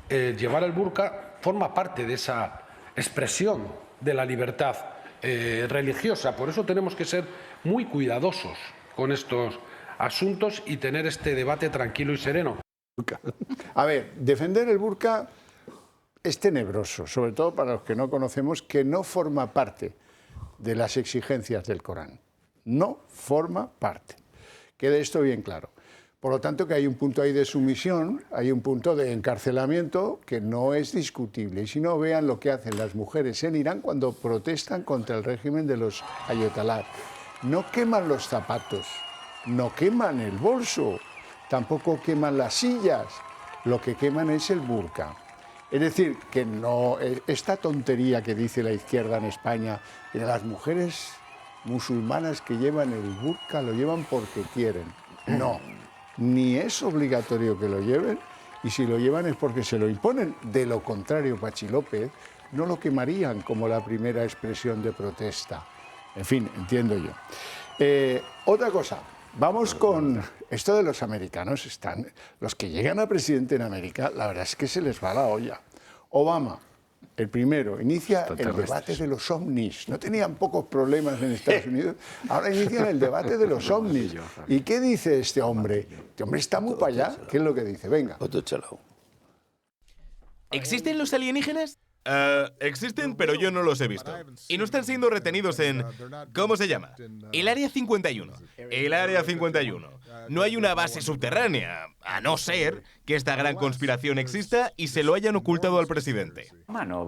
llevar el burka forma parte de esa expresión de la libertad religiosa. Por eso tenemos que ser muy cuidadosos con estos asuntos y tener este debate tranquilo y sereno. A ver, defender el burka es tenebroso, sobre todo para los que no conocemos, que no forma parte de las exigencias del Corán. No forma parte. Quede esto bien claro. Por lo tanto, que hay un punto ahí de sumisión, hay un punto de encarcelamiento que no es discutible. Y si no, vean lo que hacen las mujeres en Irán cuando protestan contra el régimen de los ayatolás. No queman los zapatos, no queman el bolso, tampoco queman las sillas. Lo que queman es el burka. Es decir, que no, esta tontería que dice la izquierda en España, de las mujeres musulmanas que llevan el burka lo llevan porque quieren. No, ni es obligatorio que lo lleven, y si lo llevan es porque se lo imponen. De lo contrario, Pachi López, no lo quemarían como la primera expresión de protesta. En fin, entiendo yo. Otra cosa. Vamos con esto de los americanos. Están los que llegan a presidente en América, la verdad es que se les va la olla. Obama, el primero, inicia el debate de los ovnis. No tenían pocos problemas en Estados Unidos, ahora inician el debate de los ovnis. ¿Y qué dice este hombre? Este hombre está muy para allá. ¿Qué es lo que dice? Venga. ¿Existen los alienígenas? Existen, pero yo no los he visto. Y no están siendo retenidos en... ¿Cómo se llama? El Área 51. El Área 51. No hay una base subterránea, a no ser que esta gran conspiración exista y se lo hayan ocultado al presidente. Bueno,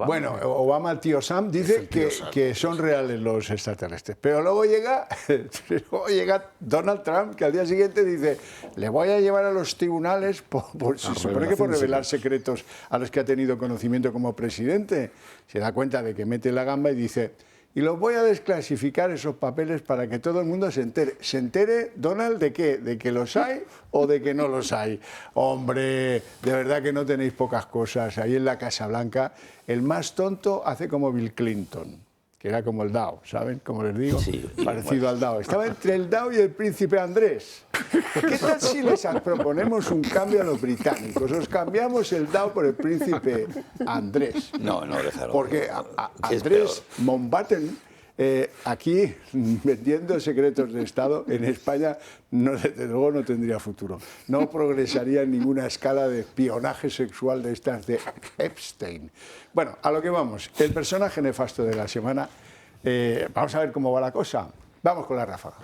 Obama, el tío Sam, dice que son reales los extraterrestres. Pero luego llega Donald Trump, que al día siguiente dice, le voy a llevar a los tribunales, se supone que por revelar secretos a los que ha tenido conocimiento como presidente. Se da cuenta de que mete la gamba y dice, y los voy a desclasificar esos papeles para que todo el mundo se entere. ¿Se entere, Donald, de qué? ¿De que los hay o de que no los hay? Hombre, de verdad que no tenéis pocas cosas. Ahí en la Casa Blanca, el más tonto hace como Bill Clinton, que era como el Dao, ¿saben? Como les digo, sí, parecido al Dao. Estaba entre el Dao y el príncipe Andrés. ¿Qué tal si les proponemos un cambio a los británicos? Os cambiamos el Dao por el príncipe Andrés. No, déjalo. Porque Andrés Mountbatten, aquí vendiendo secretos de Estado, en España, desde luego no tendría futuro. No progresaría en ninguna escala de espionaje sexual de estas de Epstein. Bueno, a lo que vamos. El personaje nefasto de la semana. Vamos a ver cómo va la cosa. Vamos con la ráfaga.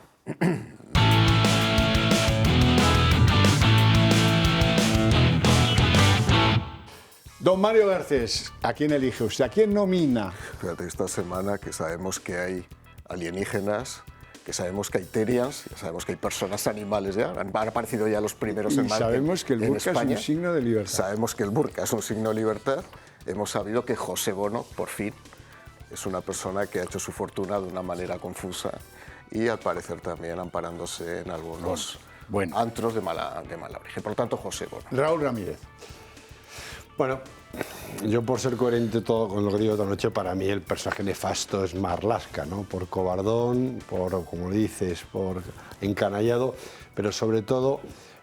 Don Mario Garcés, ¿a quién elige usted? ¿A quién nomina? Fíjate, esta semana que sabemos que hay alienígenas, que sabemos que hay terians, ya sabemos que hay personas animales ya, han aparecido ya los primeros en sabemos que el burka es un signo de libertad. Sabemos que el burka es un signo de libertad. Hemos sabido que José Bono, por fin, es una persona que ha hecho su fortuna de una manera confusa y al parecer también amparándose en algunos antros de mala origen. Por lo tanto, José Bono. Raúl Ramírez. Bueno, yo por ser coherente todo con lo que digo esta noche, para mí el personaje nefasto es Marlaska, ¿no? Por cobardón, por, como dices, por encanallado, pero sobre todo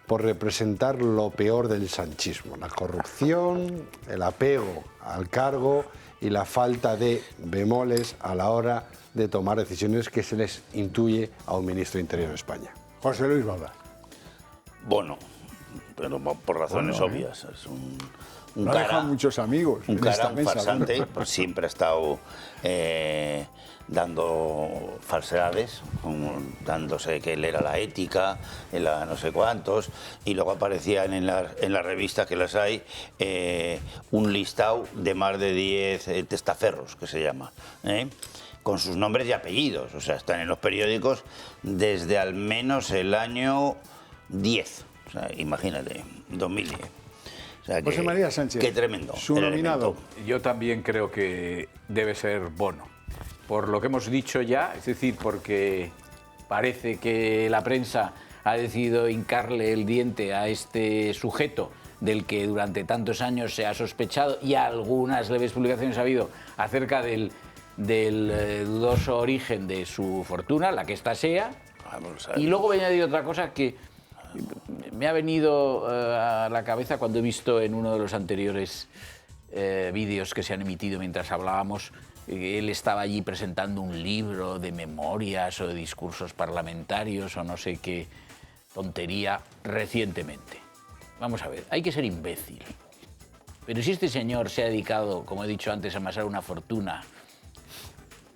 por representar lo peor del sanchismo, la corrupción, el apego al cargo y la falta de bemoles a la hora de tomar decisiones que se les intuye a un ministro de Interior de España. José Luis Baldar. Bono. pero por razones obvias. Es un no cara, deja muchos amigos. Un cara, un mesa, farsante, pues siempre ha estado dando falsedades, dándose que él era la ética, él era no sé cuántos, y luego aparecían en las revistas que las hay un listado de más de 10 testaferros, que se llama, con sus nombres y apellidos, o sea, están en los periódicos desde al menos el año 10, o sea, imagínate, 2010. O sea, José María Sánchez, qué tremendo. Su nominado. Yo también creo que debe ser Bono. Por lo que hemos dicho ya, es decir, porque parece que la prensa ha decidido hincarle el diente a este sujeto del que durante tantos años se ha sospechado y algunas leves publicaciones ha habido acerca del dudoso origen de su fortuna, la que ésta sea. Y luego voy a añadir otra cosa que me ha venido a la cabeza cuando he visto en uno de los anteriores vídeos que se han emitido mientras hablábamos. Él estaba allí presentando un libro de memorias o de discursos parlamentarios o no sé qué tontería recientemente. Vamos a ver, hay que ser imbécil. Pero si este señor se ha dedicado, como he dicho antes, a amasar una fortuna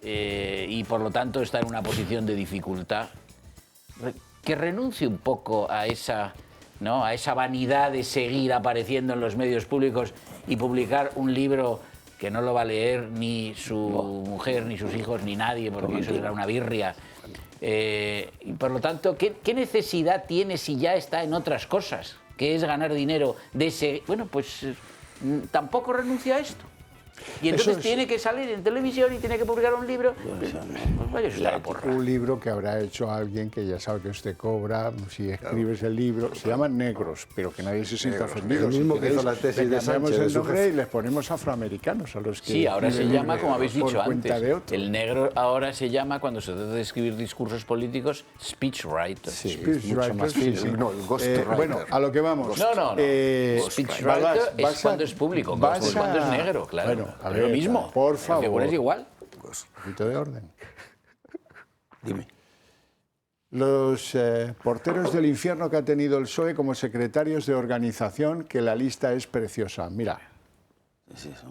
y por lo tanto está en una posición de dificultad, que renuncie un poco a esa, ¿no?, a esa vanidad de seguir apareciendo en los medios públicos y publicar un libro que no lo va a leer ni su mujer, ni sus hijos, ni nadie, porque eso será una birria. Y por lo tanto, ¿qué necesidad tiene si ya está en otras cosas? Que es ganar dinero de ese... Bueno, pues tampoco renuncia a esto. Y entonces tiene que salir en televisión y tiene que publicar un libro. Pues vaya, eso está la porra. Un libro que habrá hecho alguien que ya sabe que usted cobra, si escribes el libro, se llaman negros, pero que nadie se sienta ofendido. El mismo que hizo la tesis de Sánchez. El nombre y les ponemos afroamericanos a los que... Sí, ahora se llama, como habéis dicho antes, el negro ahora se llama, cuando se trata de escribir discursos políticos, speechwriter. Sí, speechwriter, sí. No, el ghostwriter. Bueno, a lo que vamos. No. Speechwriter es cuando es público, cuando es negro, claro. Bueno, a ver, lo mismo. Por favor. La figura es igual. Pues, un poquito de orden. Dime. Los porteros del infierno que ha tenido el PSOE como secretarios de organización, que la lista es preciosa. Mira. Es eso.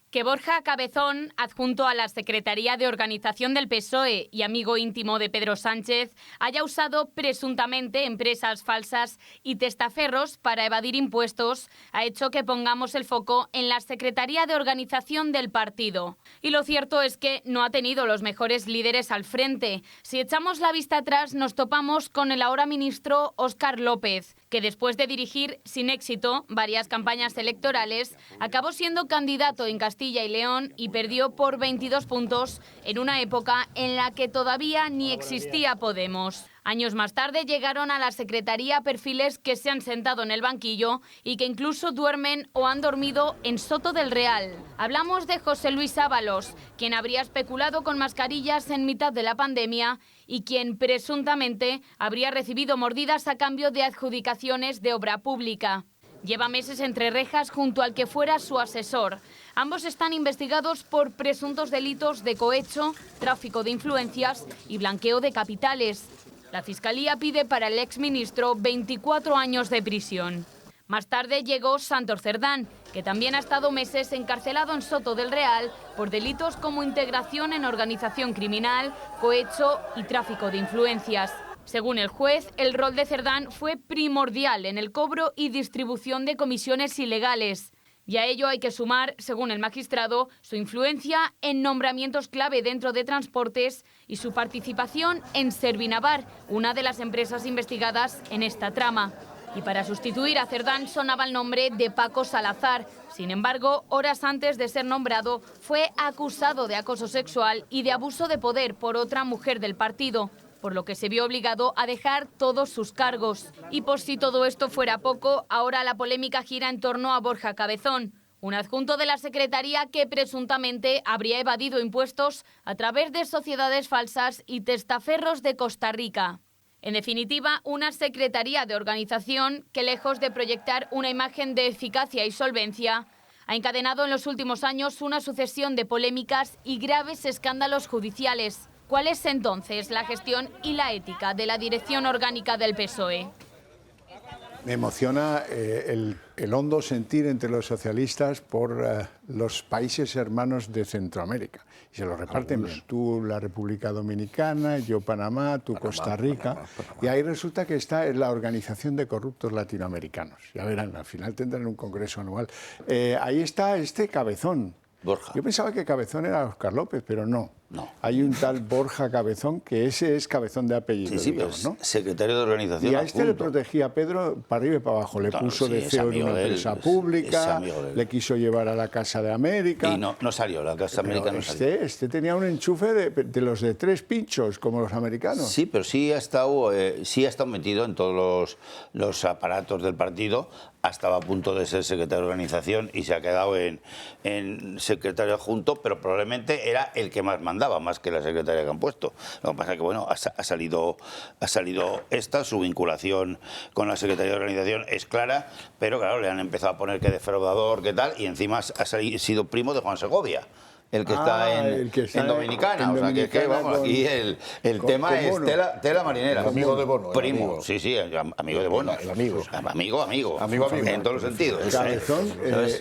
Que Borja Cabezón, adjunto a la Secretaría de Organización del PSOE y amigo íntimo de Pedro Sánchez, haya usado presuntamente empresas falsas y testaferros para evadir impuestos, ha hecho que pongamos el foco en la Secretaría de Organización del partido. Y lo cierto es que no ha tenido los mejores líderes al frente. Si echamos la vista atrás, nos topamos con el ahora ministro Óscar López, que después de dirigir sin éxito varias campañas electorales, acabó siendo candidato en Castilla y León y perdió por 22 puntos en una época en la que todavía ni existía Podemos. Años más tarde llegaron a la Secretaría perfiles que se han sentado en el banquillo y que incluso duermen o han dormido en Soto del Real. Hablamos de José Luis Ábalos, quien habría especulado con mascarillas en mitad de la pandemia y quien presuntamente habría recibido mordidas a cambio de adjudicaciones de obra pública. Lleva meses entre rejas junto al que fuera su asesor. Ambos están investigados por presuntos delitos de cohecho, tráfico de influencias y blanqueo de capitales. La Fiscalía pide para el exministro 24 años de prisión. Más tarde llegó Santos Cerdán, que también ha estado meses encarcelado en Soto del Real por delitos como integración en organización criminal, cohecho y tráfico de influencias. Según el juez, el rol de Cerdán fue primordial en el cobro y distribución de comisiones ilegales. Y a ello hay que sumar, según el magistrado, su influencia en nombramientos clave dentro de transportes y su participación en Servinavar, una de las empresas investigadas en esta trama. Y para sustituir a Cerdán sonaba el nombre de Paco Salazar. Sin embargo, horas antes de ser nombrado, fue acusado de acoso sexual y de abuso de poder por otra mujer del partido, por lo que se vio obligado a dejar todos sus cargos. Y por si todo esto fuera poco, ahora la polémica gira en torno a Borja Cabezón, un adjunto de la Secretaría que presuntamente habría evadido impuestos a través de sociedades falsas y testaferros de Costa Rica. En definitiva, una Secretaría de Organización que, lejos de proyectar una imagen de eficacia y solvencia, ha encadenado en los últimos años una sucesión de polémicas y graves escándalos judiciales. ¿Cuál es entonces la gestión y la ética de la dirección orgánica del PSOE? Me emociona el hondo sentir entre los socialistas por los países hermanos de Centroamérica. Y se lo reparten bien. Tú la República Dominicana, yo Panamá, tú Costa Rica. Panamá. Y ahí resulta que está la Organización de Corruptos Latinoamericanos. Ya verán, al final tendrán un congreso anual. Ahí está este Cabezón. Borja. Yo pensaba que Cabezón era Óscar López, pero no. Hay un tal Borja Cabezón, que ese es Cabezón de apellido, sí, digamos, ¿no? Secretario de organización. Y a este le protegía a Pedro para arriba y para abajo. Le puso de CEO de una empresa pública, le quiso llevar a la Casa de América. Y no salió, la Casa de América no salió. Este tenía un enchufe de los de 3 pinchos, como los americanos. Sí, pero sí ha estado metido en todos los aparatos del partido. Estaba a punto de ser secretario de organización y se ha quedado en secretario adjunto, pero probablemente era el que más mandaba, más que la secretaria que han puesto. Lo que pasa es que, bueno, ha salido esta, su vinculación con la secretaria de organización es clara, pero claro, le han empezado a poner que defraudador, que tal, y encima ha sido primo de Juan Segovia. El que está en Dominicana, o sea que vamos, aquí el tema es tela marinera. Amigo de Bono. Primo, sí, amigo de Bono. Amigo. En todos los sentidos. Cabezón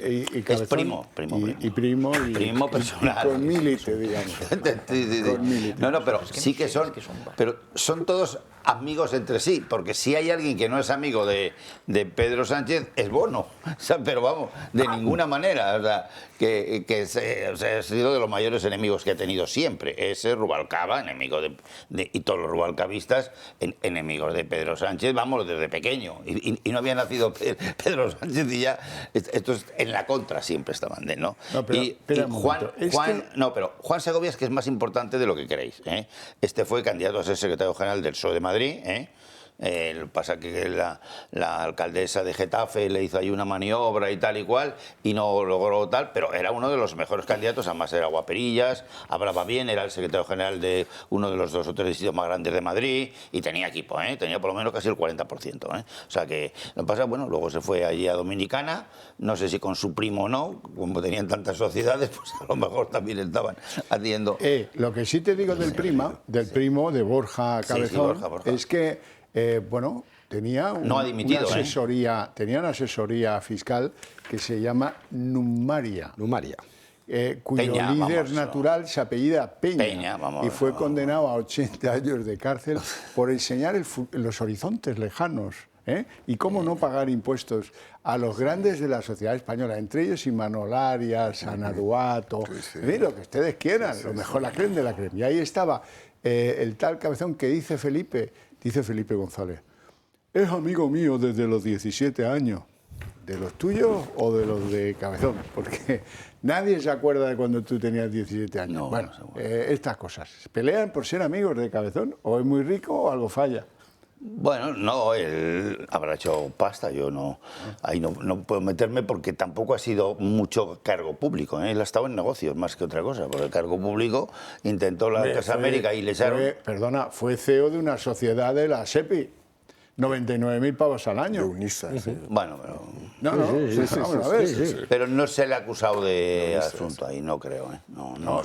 y Cabezón. Es primo. Primo personal. Y con Milite, digamos. No, pero sí que son todos amigos entre sí, porque si hay alguien que no es amigo de Pedro Sánchez, es Bono. O sea, pero vamos, de ninguna manera. O sea, ha sido de los mayores enemigos que ha tenido siempre. Ese Rubalcaba, enemigo y todos los rubalcabistas, enemigos de Pedro Sánchez, vamos, desde pequeño. Y no había nacido Pedro Sánchez y ya, estos en la contra siempre estaban de, ¿no? Pero Juan Segovia es que es más importante de lo que creéis, ¿eh? Este fue candidato a ser secretario general del PSOE de Madrid, pasa que la alcaldesa de Getafe le hizo ahí una maniobra y tal y cual y no logró tal, pero era uno de los mejores candidatos, además era guaperillas, hablaba bien, era el secretario general de uno de los 2 o 3 distritos más grandes de Madrid y tenía equipo, tenía por lo menos casi el 40%. O sea que lo que pasa, bueno, luego se fue allí a Dominicana, no sé si con su primo o no, como tenían tantas sociedades, pues a lo mejor también estaban haciendo... Lo que sí te digo del primo de Borja Cabezón, Borja. Es que tenía una asesoría fiscal que se llama Numaria. Cuyo líder natural se apellida Peña y fue condenado a 80 años de cárcel por enseñar los horizontes lejanos. Y cómo no pagar impuestos a los grandes de la sociedad española, entre ellos Imanol Arias, Ana Duato, lo que ustedes quieran, lo mejor la creen de la creen. Y ahí estaba el tal Cabezón que dice Felipe González, es amigo mío desde los 17 años. ¿De los tuyos o de los de Cabezón? Porque nadie se acuerda de cuando tú tenías 17 años. No, bueno, estas cosas. ¿Pelean por ser amigos de Cabezón? ¿O es muy rico o algo falla? Bueno, no, él habrá hecho pasta, yo no, ahí no puedo meterme porque tampoco ha sido mucho cargo público, Él ha estado en negocios más que otra cosa, porque el cargo público intentó la Casa América y le echaron... Fue CEO de una sociedad de la SEPI, 99.000 pavos al año. Bueno, pero... Pero no se le ha acusado de asunto ahí, no creo,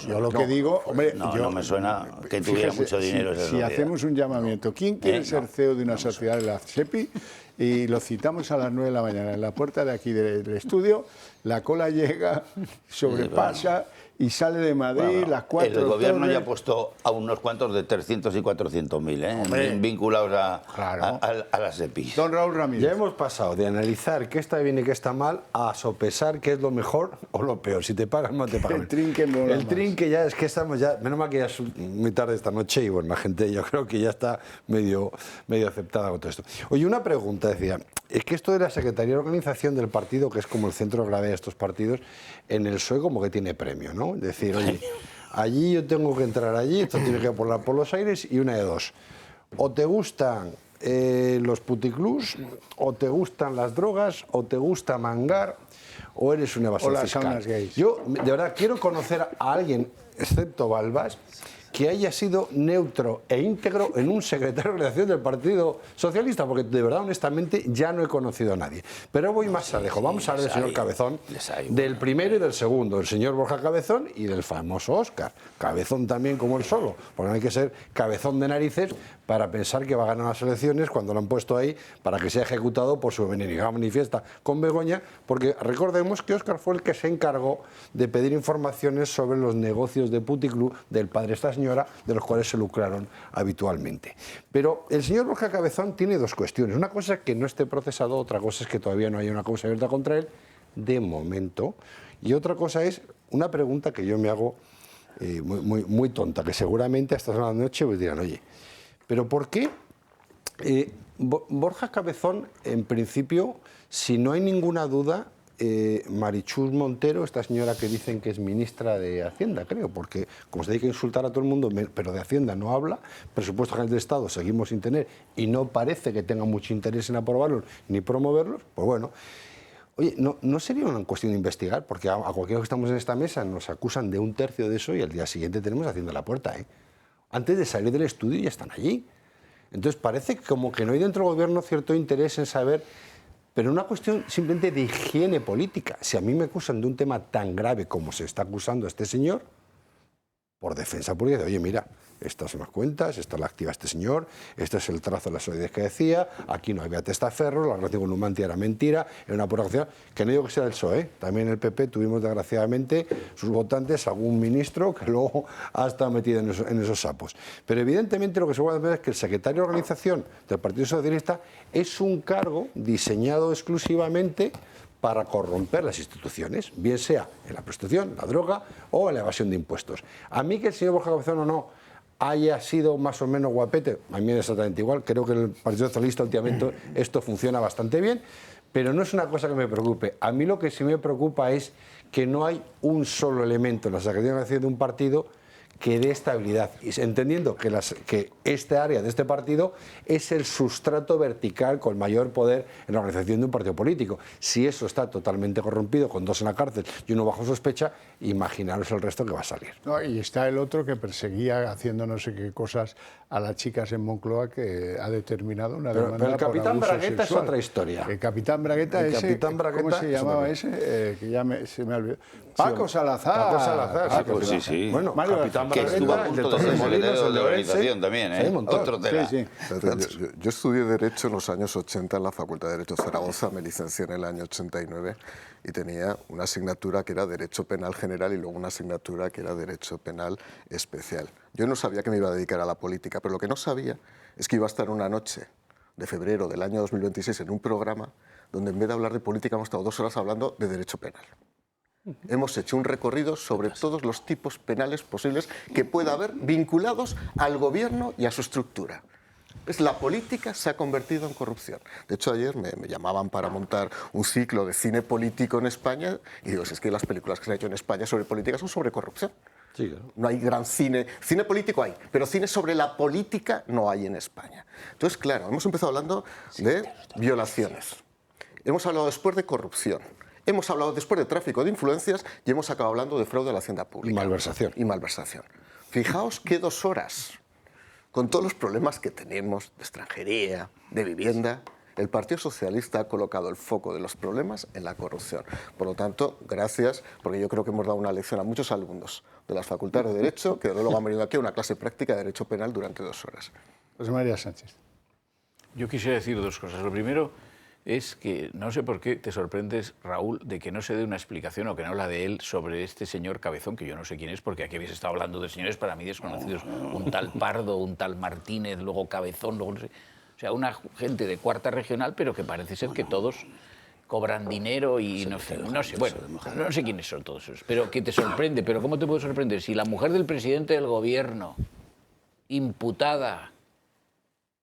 yo lo que digo, hombre... No me suena que tuviera mucho dinero. Si hacemos un llamamiento, ¿quién quiere ser CEO de una sociedad de la SEPI? Y lo citamos a las 9 de la mañana en la puerta de aquí del estudio, la cola llega, sobrepasa... Y sale de Madrid las 4... El gobierno ya ha puesto a unos cuantos de 300 y 400.000, vinculados a la SEPI. Don Raúl Ramírez. Ya hemos pasado de analizar qué está bien y qué está mal a sopesar qué es lo mejor o lo peor. Si te pagan, no te pagan. El trinque ya es que estamos ya... Menos mal que ya es muy tarde esta noche y bueno, la gente yo creo que ya está medio aceptada con todo esto. Oye, una pregunta, decía... Es que esto de la Secretaría de Organización del partido, que es como el centro de gravedad de estos partidos, en el PSOE como que tiene premio, ¿no? Es decir, oye, allí yo tengo que entrar allí, esto tiene que volar por los aires y una de dos. O te gustan los puticlús, o te gustan las drogas, o te gusta mangar, o eres un evasor fiscal. O las saunas gays. Yo, de verdad, quiero conocer a alguien, excepto Balbás, que haya sido neutro e íntegro en un secretario de organización del Partido Socialista, porque de verdad, honestamente, ya no he conocido a nadie. Pero voy más lejos. Vamos a hablar del señor Cabezón, del primero y del segundo, el señor Borja Cabezón y del famoso Óscar. Cabezón también como él solo, porque no hay que ser cabezón de narices para pensar que va a ganar las elecciones cuando lo han puesto ahí para que sea ejecutado por su venenosa manifiesta con Begoña, porque recordemos que Óscar fue el que se encargó de pedir informaciones sobre los negocios de puticlub del padre de esta señora, de los cuales se lucraron habitualmente. Pero el señor Borja Cabezón tiene dos cuestiones. Una cosa es que no esté procesado, otra cosa es que todavía no haya una causa abierta contra él, de momento. Y otra cosa es una pregunta que yo me hago muy tonta, que seguramente a estas horas de la noche pues dirán, oye, ¿pero por qué Borja Cabezón, en principio, si no hay ninguna duda, Marichus Montero, esta señora que dicen que es ministra de Hacienda, creo, porque como se dedica a insultar a todo el mundo, pero de Hacienda no habla, presupuestos generales de Estado seguimos sin tener y no parece que tenga mucho interés en aprobarlos ni promoverlos, pues bueno. Oye, ¿no sería una cuestión de investigar? Porque a cualquiera que estamos en esta mesa nos acusan de 1/3 de eso y al día siguiente tenemos Hacienda a la puerta, ¿eh? Antes de salir del estudio ya están allí. Entonces parece como que no hay dentro del gobierno cierto interés en saber, pero una cuestión simplemente de higiene política. Si a mí me acusan de un tema tan grave como se está acusando a este señor, por defensa pública, de, oye, mira, estas son las cuentas, esta la activa este señor, este es el trazo de la solidez que decía, aquí no había testaferro, la relación con Numantia era mentira, era una pura acción, que no digo que sea del PSOE, también en el PP tuvimos desgraciadamente sus votantes, algún ministro que luego ha estado metido en esos sapos. Pero evidentemente lo que se puede ver es que el secretario de organización del Partido Socialista es un cargo diseñado exclusivamente para corromper las instituciones, bien sea en la prostitución, la droga o en la evasión de impuestos. A mí que el señor Borja Cabezón o no haya sido más o menos guapete, a mí me da exactamente igual, creo que en el Partido Socialista últimamente esto funciona bastante bien, pero no es una cosa que me preocupe. A mí lo que sí me preocupa es que no hay un solo elemento en la Secretaría de Organización de un partido que dé estabilidad, y entendiendo que esta área de este partido es el sustrato vertical con mayor poder en la organización de un partido político. Si eso está totalmente corrompido, con 2 en la cárcel y 1 bajo sospecha, imaginaros el resto que va a salir. No, y está el otro que perseguía haciendo no sé qué cosas a las chicas en Moncloa, que ha determinado una demanda pero el capitán por abuso Bragueta sexual. Es otra historia. El capitán Bragueta, ¿cómo se llamaba ese? Que se me olvidó. Paco Salazar. Paco Salazar, pues sí, sí. Bueno, Mario capitán que estuvo a punto de ser secretario de la organización también, ¿eh? Otro tela. Sí, sí. Yo estudié Derecho en los años 80 en la Facultad de Derecho de Zaragoza, me licencié en el año 89 y tenía una asignatura que era Derecho Penal General y luego una asignatura que era Derecho Penal Especial. Yo no sabía que me iba a dedicar a la política, pero lo que no sabía es que iba a estar una noche de febrero del año 2026 en un programa donde en vez de hablar de política hemos estado 2 horas hablando de Derecho Penal. Hemos hecho un recorrido sobre todos los tipos penales posibles que pueda haber vinculados al gobierno y a su estructura. La política se ha convertido en corrupción. De hecho, ayer me llamaban para montar un ciclo de cine político en España y digo, si es que las películas que se han hecho en España sobre política son sobre corrupción. Sí, claro. No hay gran cine. Cine político hay, pero cine sobre la política no hay en España. Entonces, claro, hemos empezado hablando de violaciones. Hemos hablado después de corrupción. Hemos hablado después de tráfico de influencias y hemos acabado hablando de fraude a la hacienda pública. Y malversación. Fijaos qué 2 horas, con todos los problemas que tenemos de extranjería, de vivienda, el Partido Socialista ha colocado el foco de los problemas en la corrupción. Por lo tanto, gracias, porque yo creo que hemos dado una lección a muchos alumnos de las facultades de Derecho, que luego han venido aquí a una clase práctica de Derecho Penal durante 2 horas. José María Sánchez. Yo quisiera decir 2 cosas. Lo primero es que no sé por qué te sorprendes, Raúl, de que no se dé una explicación o que no habla de él sobre este señor Cabezón, que yo no sé quién es, porque aquí habéis estado hablando de señores para mí desconocidos, un tal Pardo, un tal Martínez, luego Cabezón, luego no sé. O sea, una gente de cuarta regional, pero que parece ser que todos cobran dinero y no sé, bueno, no sé quiénes son todos esos, pero que te sorprende. Pero ¿cómo te puede sorprender? Si la mujer del presidente del gobierno, imputada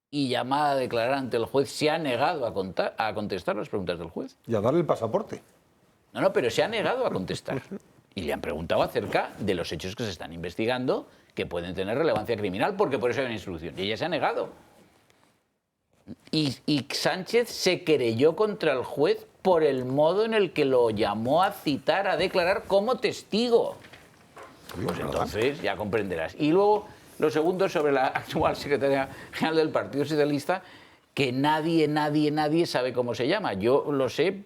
y llamada a declarar ante el juez, se ha negado a contestar las preguntas del juez. Y a darle el pasaporte. No, pero se ha negado a contestar. Y le han preguntado acerca de los hechos que se están investigando que pueden tener relevancia criminal, porque por eso hay una instrucción. Y ella se ha negado. Y Sánchez se querelló contra el juez por el modo en el que lo llamó a citar, a declarar como testigo. Pues entonces ya comprenderás. Y luego, lo segundo, sobre la actual secretaria general del Partido Socialista, que nadie sabe cómo se llama. Yo lo sé,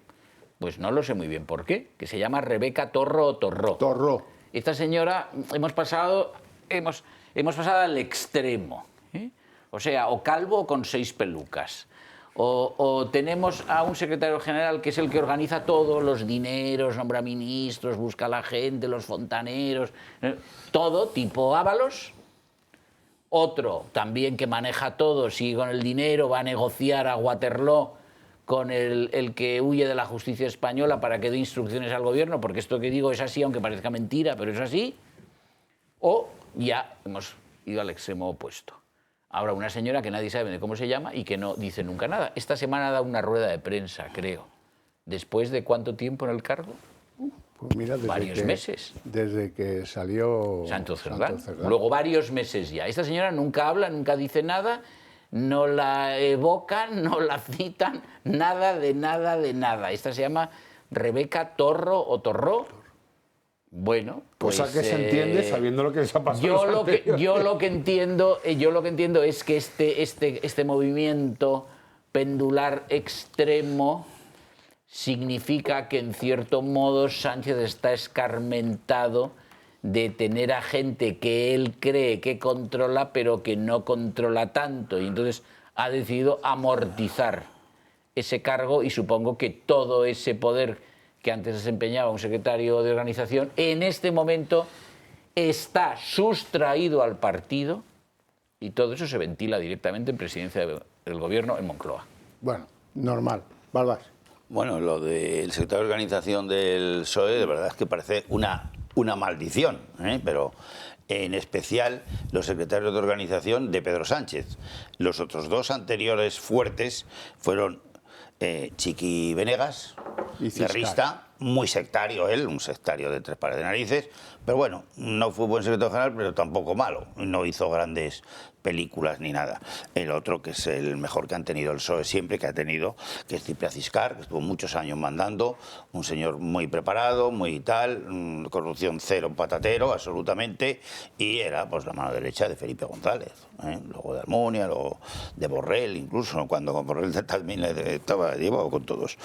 pues no lo sé muy bien por qué, que se llama Rebeca Torro o Torró. Torró. Esta señora hemos pasado al extremo, ¿eh? O sea, o calvo o con 6 pelucas. O tenemos a un secretario general que es el que organiza todos los dineros, nombra ministros, busca a la gente, los fontaneros, todo tipo Ábalos. Otro también que maneja todo, sigue con el dinero, va a negociar a Waterloo con el que huye de la justicia española para que dé instrucciones al gobierno, porque esto que digo es así, aunque parezca mentira, pero es así. O ya hemos ido al extremo opuesto. Ahora una señora que nadie sabe de cómo se llama y que no dice nunca nada. Esta semana ha dado una rueda de prensa, creo. ¿Después de cuánto tiempo en el cargo? Pues mira, varios meses. Desde que salió Santos Cerdán. Luego varios meses ya. Esta señora nunca habla, nunca dice nada, no la evocan, no la citan, nada de nada. Esta se llama Rebeca Torro o Torró. Bueno, pues... Cosa que se entiende sabiendo lo que les ha pasado. Yo lo que entiendo es que este movimiento pendular extremo significa que, en cierto modo, Sánchez está escarmentado de tener a gente que él cree que controla, pero que no controla tanto. Y entonces ha decidido amortizar ese cargo y supongo que todo ese poder que antes desempeñaba un secretario de organización, en este momento está sustraído al partido y todo eso se ventila directamente en presidencia del gobierno en Moncloa. Bueno, normal. Balbás. Bueno, lo del secretario de organización del PSOE, de verdad es que parece una maldición, ¿eh? Pero en especial los secretarios de organización de Pedro Sánchez. Los otros dos anteriores fuertes fueron Chiqui Venegas, guerrista, muy sectario él, un sectario de 3 pares de narices, pero bueno, no fue buen secretario general, pero tampoco malo, no hizo grandes películas ni nada. El otro, que es el mejor que han tenido el PSOE siempre, que ha tenido, que es Ciprià Ciscar, que estuvo muchos años mandando, un señor muy preparado, muy tal, corrupción cero, patatero, absolutamente, y era pues la mano derecha de Felipe González, luego de Almunia, luego de Borrell, incluso cuando con Borrell también estaba llevado con todos,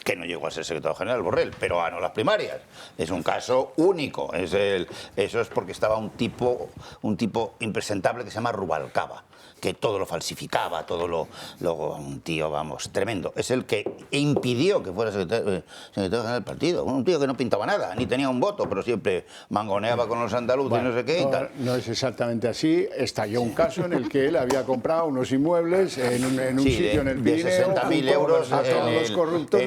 que no llegó a ser secretario general Borrell, pero ganó las primarias. Es un caso único, eso es porque estaba un tipo impresentable que se llama Rubalcaba, que todo lo falsificaba, un tío, vamos, tremendo. Es el que impidió que fuera secretario general del partido. Un tío que no pintaba nada, ni tenía un voto, pero siempre mangoneaba con los andaluces, bueno, no sé qué y tal. No es exactamente así. Estalló un caso en el que él había comprado unos inmuebles en un sitio en el Pirineo, de 60.000 euros a todos los corruptos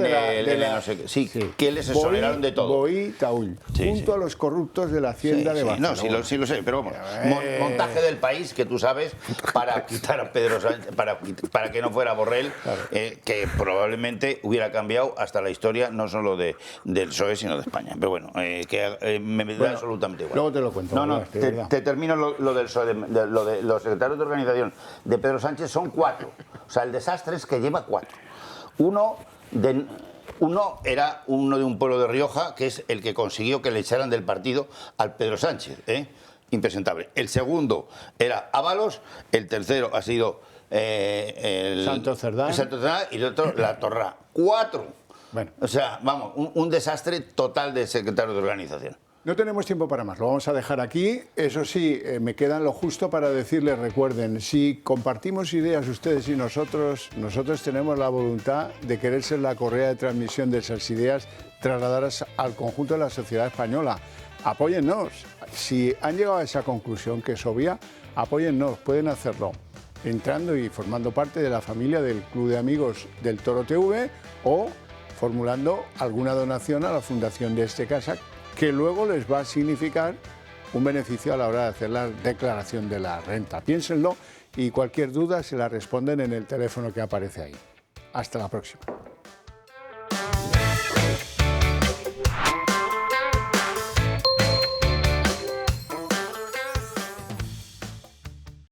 que les exoneraron de todo. Boí Taúl, junto a los corruptos de la Hacienda de Barcelona. No, sí lo sé, pero vamos, montaje del país, que tú sabes, para quitar a Pedro Sánchez, para que no fuera Borrell, claro. Que probablemente hubiera cambiado hasta la historia, no solo del PSOE, sino de España. Pero bueno, me da absolutamente igual. Luego te lo cuento. Te termino lo del PSOE, lo de los secretarios de organización de Pedro Sánchez son 4. O sea, el desastre es que lleva 4. Uno era uno de un pueblo de Rioja, que es el que consiguió que le echaran del partido al Pedro Sánchez, impresentable. El segundo era Ábalos, el tercero ha sido Santos Cerdán y el otro La Torrá. 4. Bueno. O sea, vamos, un desastre total de secretario de organización. No tenemos tiempo para más, lo vamos a dejar aquí. Eso sí, me quedan lo justo para decirles, recuerden, si compartimos ideas ustedes y nosotros tenemos la voluntad de querer ser la correa de transmisión de esas ideas trasladadas al conjunto de la sociedad española. Apóyennos. Si han llegado a esa conclusión, que es obvia, apóyennos, pueden hacerlo entrando y formando parte de la familia del Club de Amigos del Toro TV o formulando alguna donación a la fundación de este casa, que luego les va a significar un beneficio a la hora de hacer la declaración de la renta. Piénsenlo y cualquier duda se la responden en el teléfono que aparece ahí. Hasta la próxima.